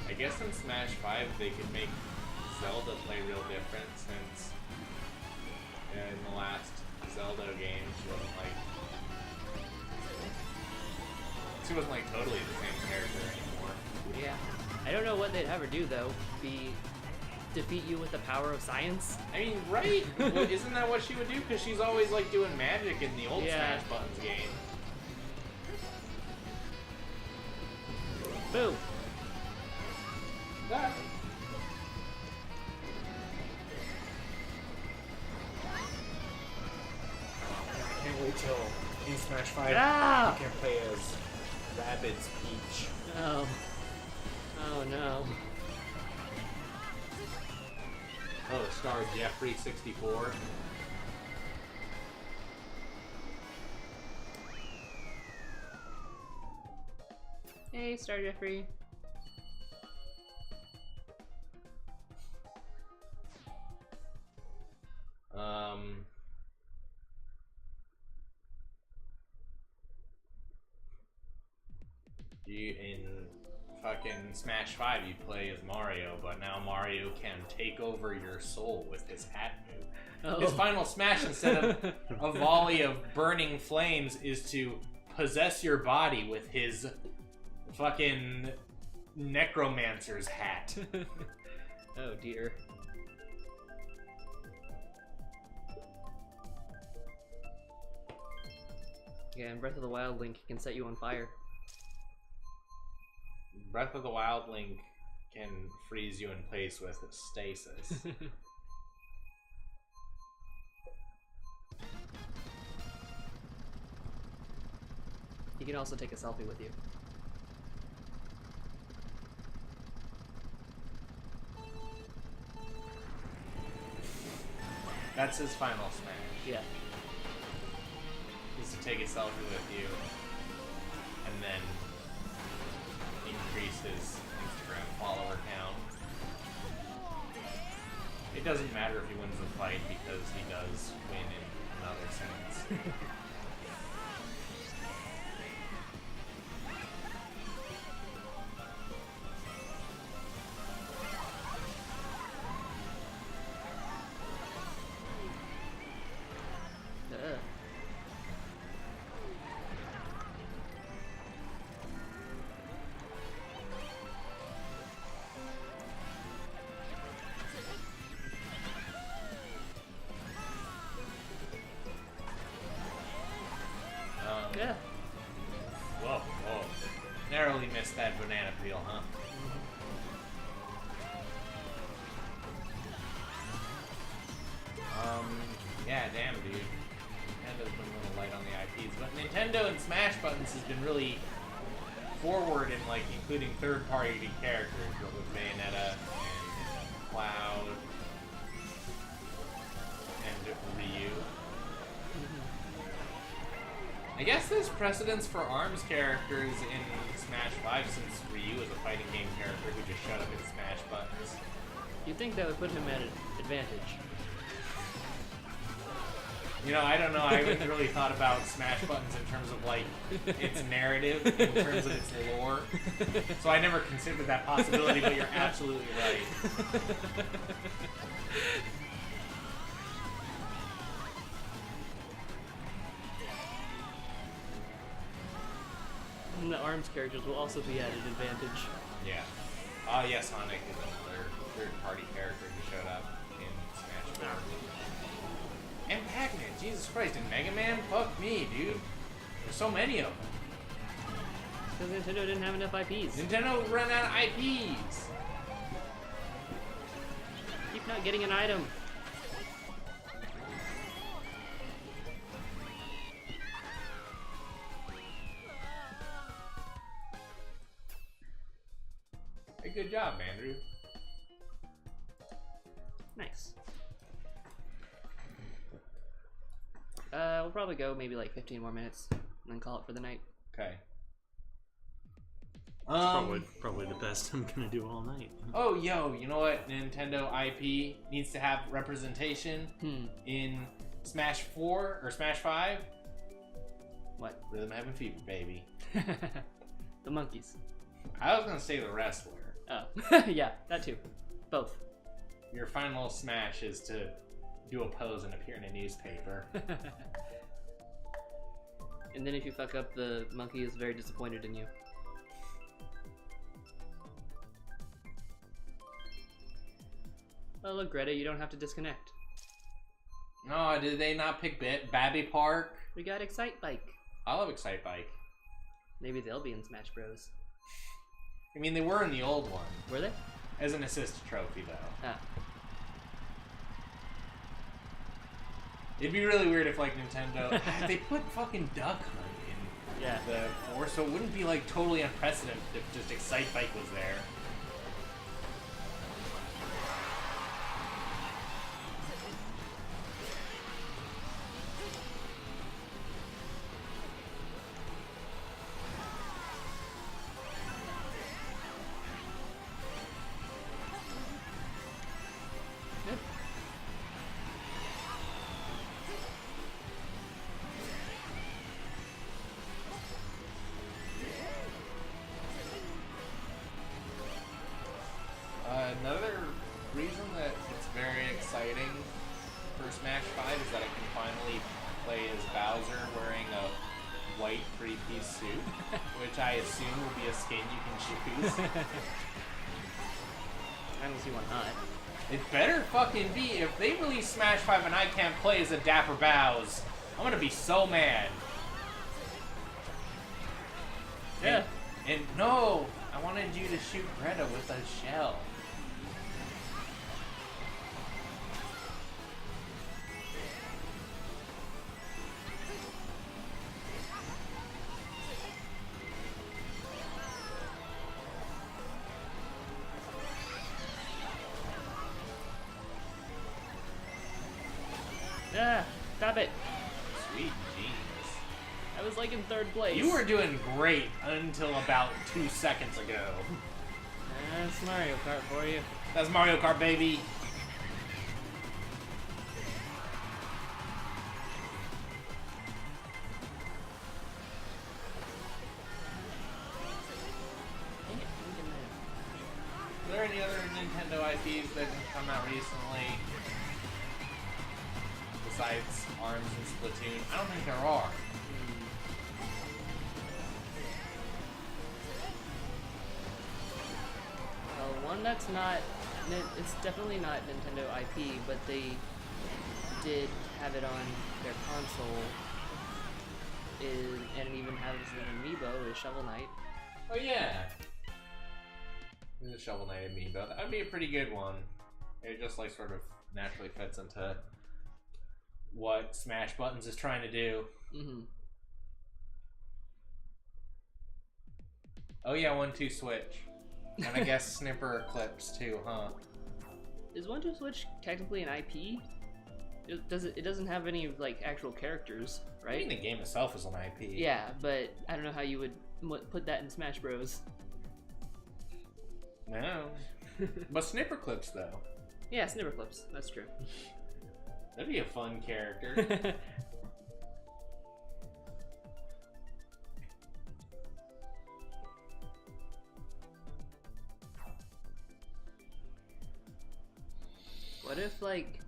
I guess in Smash 5 they could make Zelda play real different since in the last Zelda game she wasn't like totally the same character anymore. Yeah. I don't know what they'd ever do though. Defeat you with the power of science? I mean, right? Well, isn't that what she would do? Because she's always like doing magic in the old Yeah. Smash Buttons game. Boom. That. I can't wait till in Smash 5 Ah! you can play as Rabbids Peach. Oh. Oh no. Oh, star Jeffrey 64. Hey, Star Jeffrey. You in fucking Smash 5 you play as Mario, but now Mario can take over your soul with his hat move. Oh. His final smash, instead of a volley of burning flames, is to possess your body with his fucking necromancer's hat. Oh dear. Yeah, in Breath of the Wild, Link can set you on fire. Breath of the Wild Link can freeze you in place with stasis. He can also take a selfie with you. That's his final smash. Yeah. Is to take a selfie with you and then increase his Instagram follower count. It doesn't matter if he wins the fight because he does win in another sense. Yeah. Whoa, whoa. Narrowly missed that banana peel, huh? Yeah, damn, dude. Nintendo's been a little light on the IPs, but Nintendo and Smash Buttons has been really forward in, like, including third-party characters, but with Bayonetta and Cloud and Ryu. I guess there's precedence for ARMS characters in Smash 5 since Ryu is a fighting game character who just showed up in Smash Buttons. You'd think that would put him at an advantage. You know, I don't know. I haven't really thought about Smash Buttons in terms of, like, its narrative, in terms of its lore. So I never considered that possibility, but you're absolutely right. And the ARMS characters will also be at an advantage. Yeah. Yeah, Sonic is another third-party character who showed up in Smash Bros. And Pac-Man, Jesus Christ, and Mega Man? Fuck me, dude. There's so many of them. Because Nintendo didn't have enough IPs. Nintendo ran out of IPs. Keep not getting an item. Hey, good job, Andrew. Nice. We'll probably go maybe like 15 more minutes and then call it for the night. Okay. Probably the best I'm gonna do all night. Oh, yo, you know what? Nintendo IP needs to have representation in Smash 4 or Smash 5. What? Rhythm Heaven Fever, baby. The monkeys. I was gonna say the wrestler. Oh, yeah, that too. Both. Your final smash is to do a pose and appear in a newspaper. And then if you fuck up, the monkey is very disappointed in you. Oh look, Greta, you don't have to disconnect. No, did they not pick Babby Park? We got Excite Bike. I love Excite Bike. Maybe they'll be in Smash Bros. I mean, they were in the old one. Were they? As an assist trophy, though. Ah. It'd be really weird if, like, Nintendo... they put fucking Duck Hunt in the 4, so it wouldn't be, like, totally unprecedented if just Excite Bike was there. Another reason that it's very exciting for Smash 5 is that I can finally play as Bowser wearing a white three-piece suit, which I assume will be a skin you can choose. I don't see why not. It better fucking be. If they release Smash 5 and I can't play as a Dapper Bowz, I'm gonna be so mad. Yeah. And no, I wanted you to shoot Greta with a shell. Yeah, stop it. Sweet jeez. I was like in 3rd place. You were doing great until about 2 seconds ago. That's Mario Kart for you. That's Mario Kart, baby. Are there any other Nintendo IPs that have come out recently besides ARMS and Splatoon? I don't think there are. One that's not, it's definitely not Nintendo IP, but they did have it on their console, and it even has an amiibo, is Shovel Knight. Oh yeah. There's a Shovel Knight amiibo. That would be a pretty good one. It just like sort of naturally fits into what Smash Buttons is trying to do. Mm-hmm. Oh yeah, 1-2 Switch. And I guess Snipper Eclipse too, huh? Is 1-2 Switch technically an IP? It doesn't have any like actual characters, right? I mean the game itself is an IP. Yeah, but I don't know how you would put that in Smash Bros. No. But Snipper Clips though. Yeah, Snipper Clips. That's true. That'd be a fun character. What if like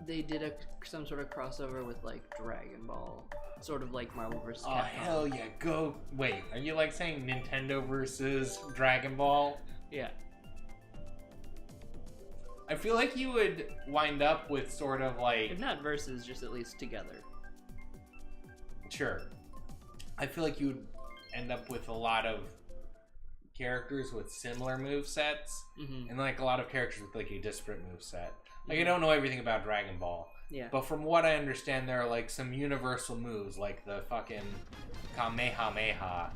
they did some sort of crossover with like Dragon Ball, sort of like Marvel vs. Oh Capcom? hell yeah! Go. Wait, are you like saying Nintendo versus Dragon Ball? Yeah. I feel like you would wind up with sort of like... If not versus, just at least together. Sure. I feel like you would end up with a lot of characters with similar movesets, and like a lot of characters with like a disparate moveset. Like I don't know everything about Dragon Ball, but from what I understand, there are like some universal moves, like the fucking Kamehameha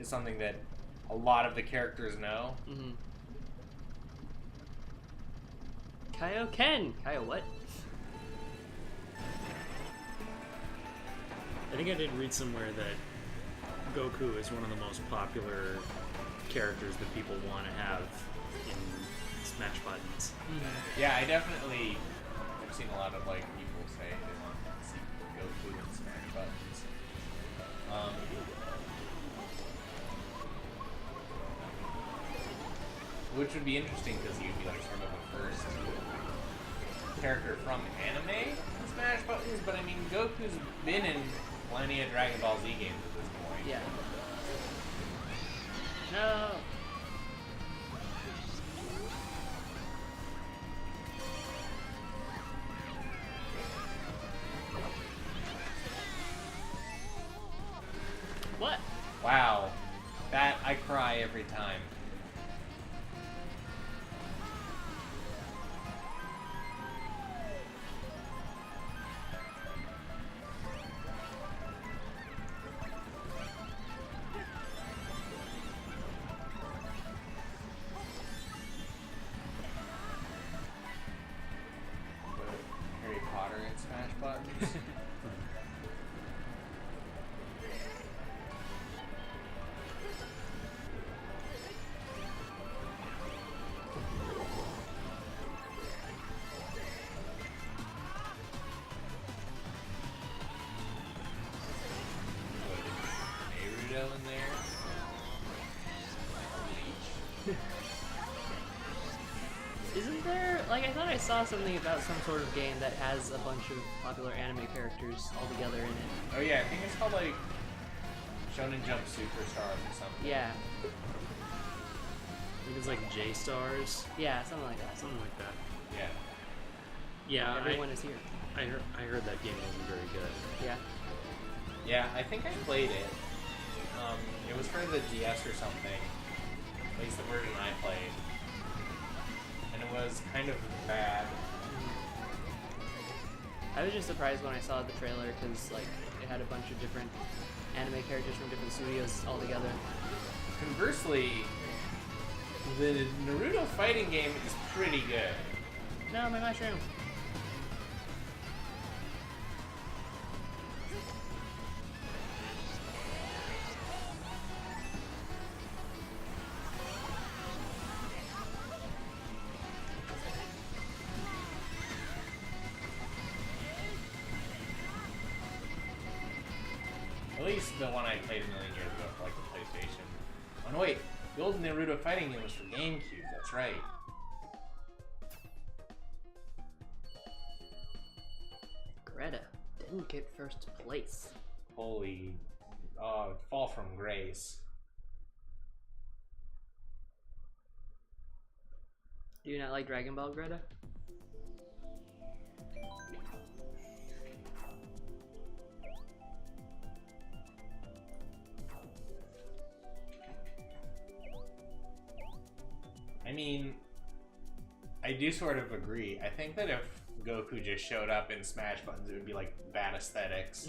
is something that a lot of the characters know. Kaioken! Kaio what? I think I did read somewhere that Goku is one of the most popular characters that people want to have in Smash Buttons. Yeah, I've seen a lot of like people say they want to see Goku in Smash Buttons. Which would be interesting because you'd be like sort of the first character from anime in Smash Buttons, but I mean Goku's been in plenty of Dragon Ball Z games at this point. Yeah. No! What? Wow. That I cry every time. Harry Potter and Smash Buttons. Naruto in there. Isn't there, like, I thought I saw something about some sort of game that has a bunch of popular anime characters all together in it. Oh yeah, I think it's called like Shonen Jump Superstars or something. Yeah, I think it's like J Stars, yeah, something like that. something like that. Yeah. Yeah, Everyone is here. I heard that game wasn't very good. Yeah. Yeah, I think I played it. It was for the DS or something. At least the version I played. And it was kind of bad. I was just surprised when I saw the trailer because, like, it had a bunch of different anime characters from different studios all together. Conversely, the Naruto fighting game is pretty good. No, my mushroom. At least the one I played a million years ago for like the PlayStation. Oh no, wait, the old Naruto fighting game was for GameCube. That's right. Greta didn't get first place. Holy, fall from grace. Do you not like Dragon Ball, Greta? I mean, I do sort of agree. I think that if Goku just showed up in Smash Buttons, it would be like bad aesthetics.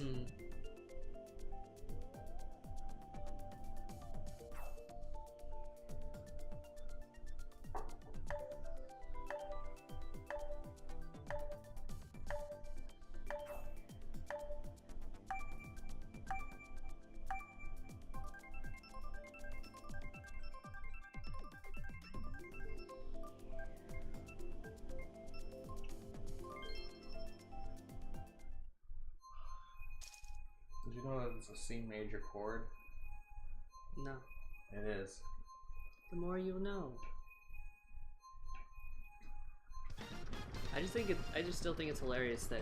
Did you know that it's a C major chord? No. It is. The more you know. I just still think it's hilarious that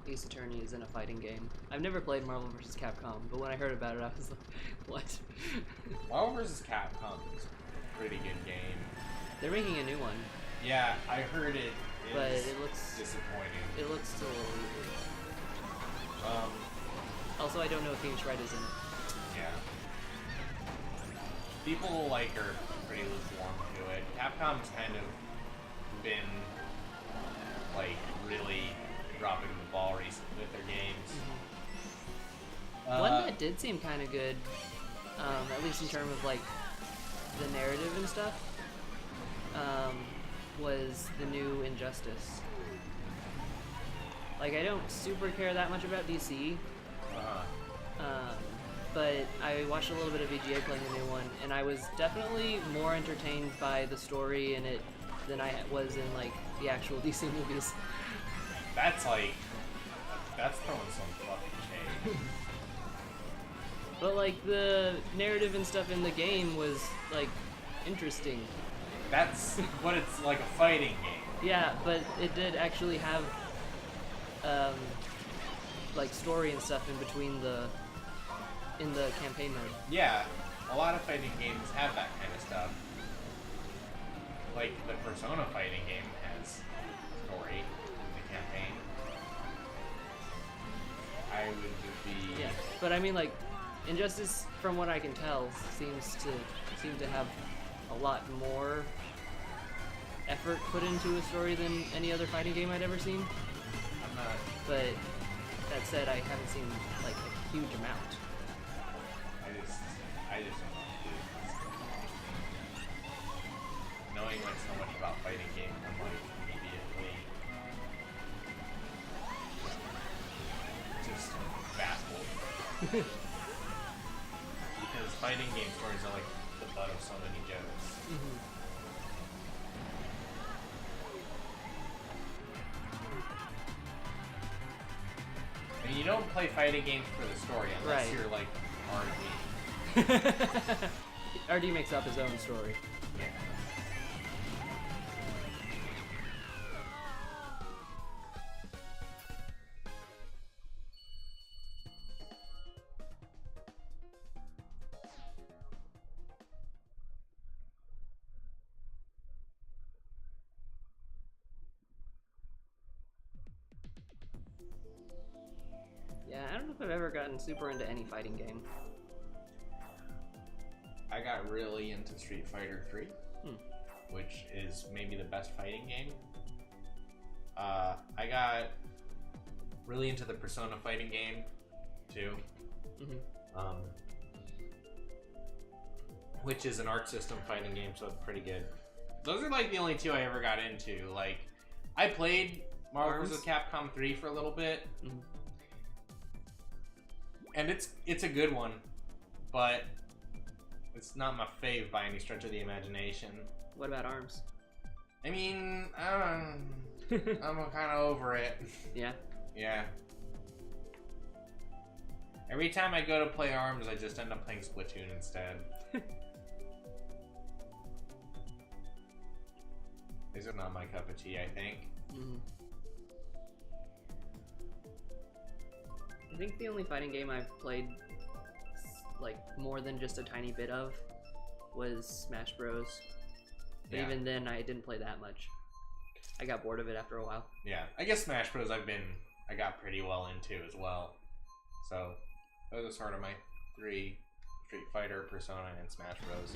Ace Attorney is in a fighting game. I've never played Marvel vs. Capcom, but when I heard about it, I was like, what? Marvel vs. Capcom is a pretty good game. They're making a new one, Yeah, I heard it. but Is it looks disappointing. still a little weird. Um, Also, I don't know if Phoenix Wright is in it. yeah. People like are pretty lukewarm to it. Capcom's kind of been like really dropping the ball recently with their games. One that did seem kind of good, at least in terms of like the narrative and stuff, was the new Injustice. Like, I don't super care that much about DC, but I watched a little bit of VGA playing the new one, and I was definitely more entertained by the story in it than I was in like the actual DC movies. That's throwing some fucking shade. But like the narrative and stuff in the game was like interesting. That's what it's like, a fighting game. Yeah, but it did actually have like story and stuff in between in the campaign mode. Yeah, a lot of fighting games have that kind of stuff. Like the Persona fighting game has story in the campaign. I would be... Yeah, but I mean, like, Injustice, from what I can tell, seem to have a lot more effort put into a story than any other fighting game I'd ever seen. I'm not. But that said, I haven't seen like a huge amount. I just don't know. Knowing like so much about fighting games, I'm like immediately just baffled. Because fighting game stories are like the butt of so many jokes. Mm-hmm. I mean, you don't play fighting games for the story unless Right. you're like RD. RD makes up his own story. Yeah. Yeah, I don't know if I've ever gotten super into any fighting game. I got really into Street Fighter 3, which is maybe the best fighting game. I got really into the Persona fighting game, too. Mm-hmm. Which is an Arc System fighting game, so it's pretty good. Those are like the only two I ever got into. Like, I played Marvel Arms? vs. Capcom 3 for a little bit, Mm-hmm. and it's a good one, but it's not my fave by any stretch of the imagination. What about ARMS? I mean, I'm kind of over it. Yeah. Yeah. Every time I go to play ARMS, I just end up playing Splatoon instead. These are not my cup of tea, I think. Mm-hmm. I think the only fighting game I've played like more than just a tiny bit of was Smash Bros. But Yeah. even then, I didn't play that much. I got bored of it after a while. Yeah, I guess Smash Bros. I got pretty well into as well. So those are sort of my three: Street Fighter, Persona, and Smash Bros.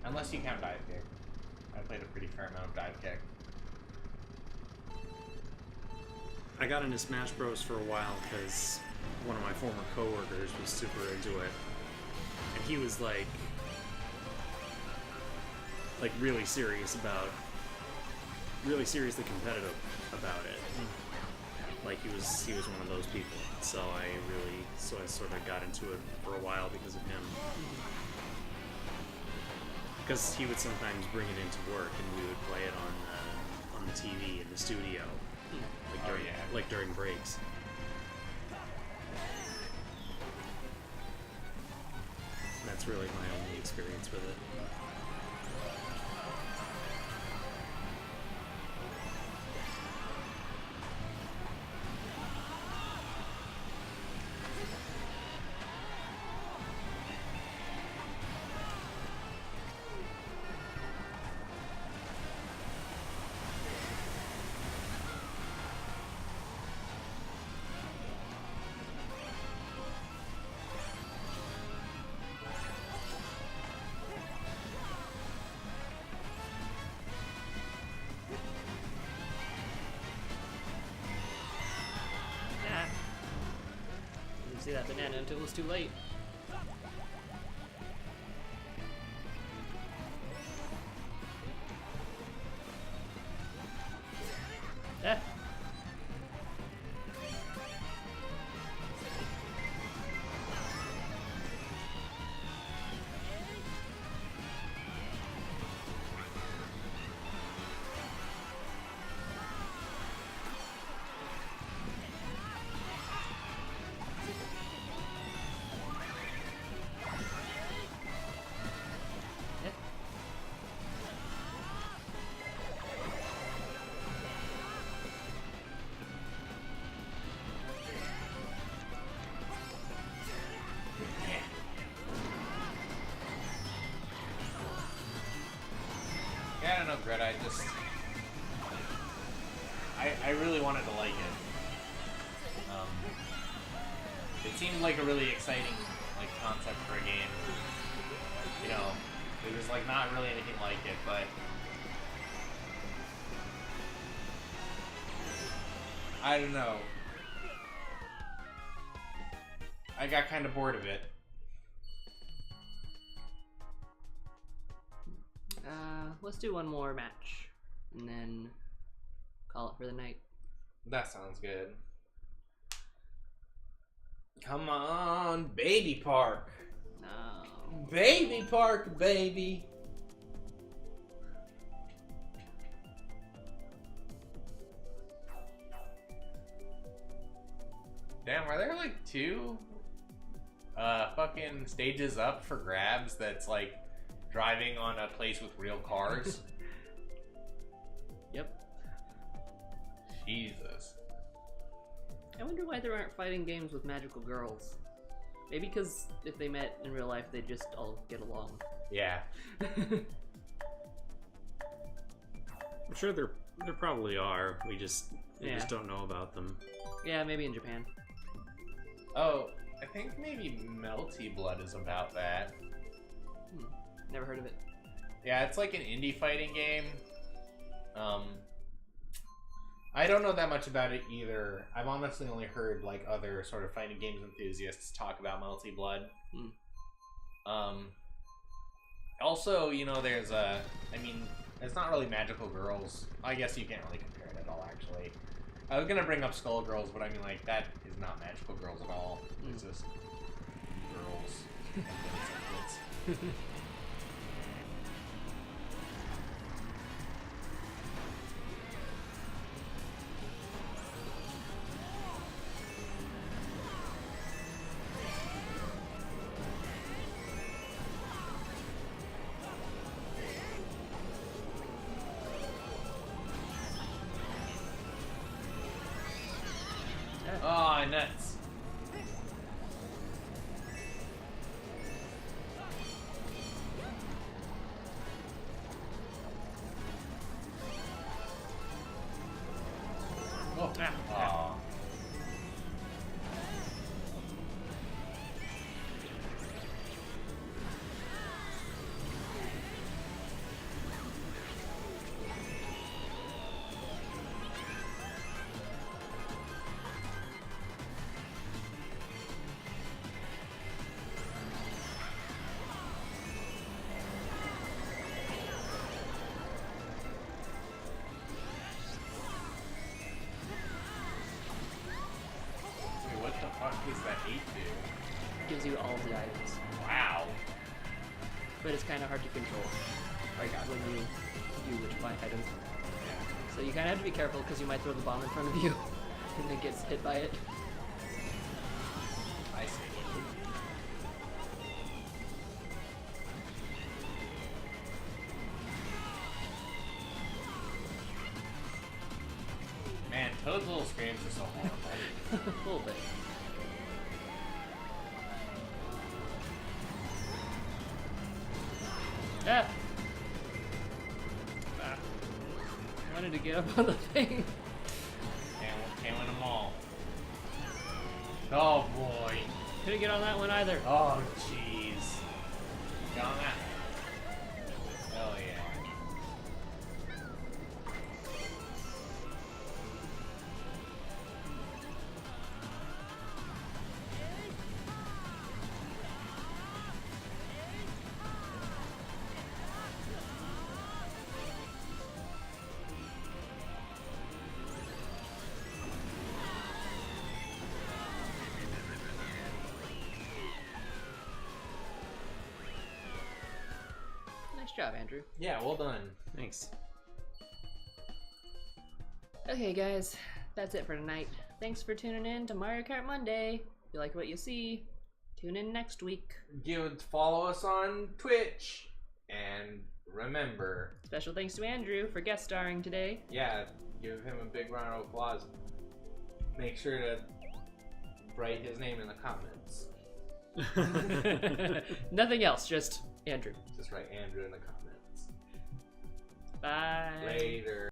Unless you count Dive Kick, I played a pretty fair amount of Dive Kick. I got into Smash Bros for a while because one of my former coworkers was super into it, and he was like really seriously competitive about it. Like he was one of those people. So I sort of got into it for a while because of him. Because he would sometimes bring it into work, and we would play it on the TV in the studio, like during breaks. And that's really my only experience with it. See that banana until it was too late. Ah. Yeah, I don't know, Greta. I really wanted to like it. It seemed like a really exciting like concept for a game. You know, it was like not really anything like it, but I don't know. I got kind of bored of it. Let's do one more match, and then call it for the night. That sounds good. Come on, Baby Park. No. Baby Park, baby. Damn, are there like 2 fucking stages up for grabs that's like driving on a place with real cars? Yep. Jesus. I wonder why there aren't fighting games with magical girls. Maybe because if they met in real life, they'd just all get along. Yeah. I'm sure there probably are. We just don't know about them. Yeah, maybe in Japan. Oh, I think maybe Melty Blood is about that. Never heard of it. Yeah, it's like an indie fighting game. I don't know that much about it either. I've honestly only heard like other sort of fighting games enthusiasts talk about Melty Blood. Also, you know, there's it's not really magical girls. I guess you can't really compare it at all, actually. I was gonna bring up Skullgirls, but I mean, like, that is not magical girls at all. It's just girls. Oh, nuts. Oh, aw. What the fuck does that 8 do? Gives you all the items. Wow. But it's kind of hard to control. Like when you do which items. So you kind of have to be careful because you might throw the bomb in front of you and then gets hit by it. I see. Man, Toad's little screams are so horrible. A little bit. Ah! I wanted to get up on the thing. Can't win them all. Oh boy. Couldn't get on that one either. Oh jeez. Get on that. Hell yeah. Nice job, Andrew. Yeah, well done. Thanks. Okay, guys, that's it for tonight. Thanks for tuning in to Mario Kart Monday. If you like what you see, tune in next week. Follow us on Twitch. And remember... Special thanks to Andrew for guest starring today. Yeah, give him a big round of applause. Make sure to write his name in the comments. Nothing else, just Andrew. Just write Andrew in the comments. Bye. Later.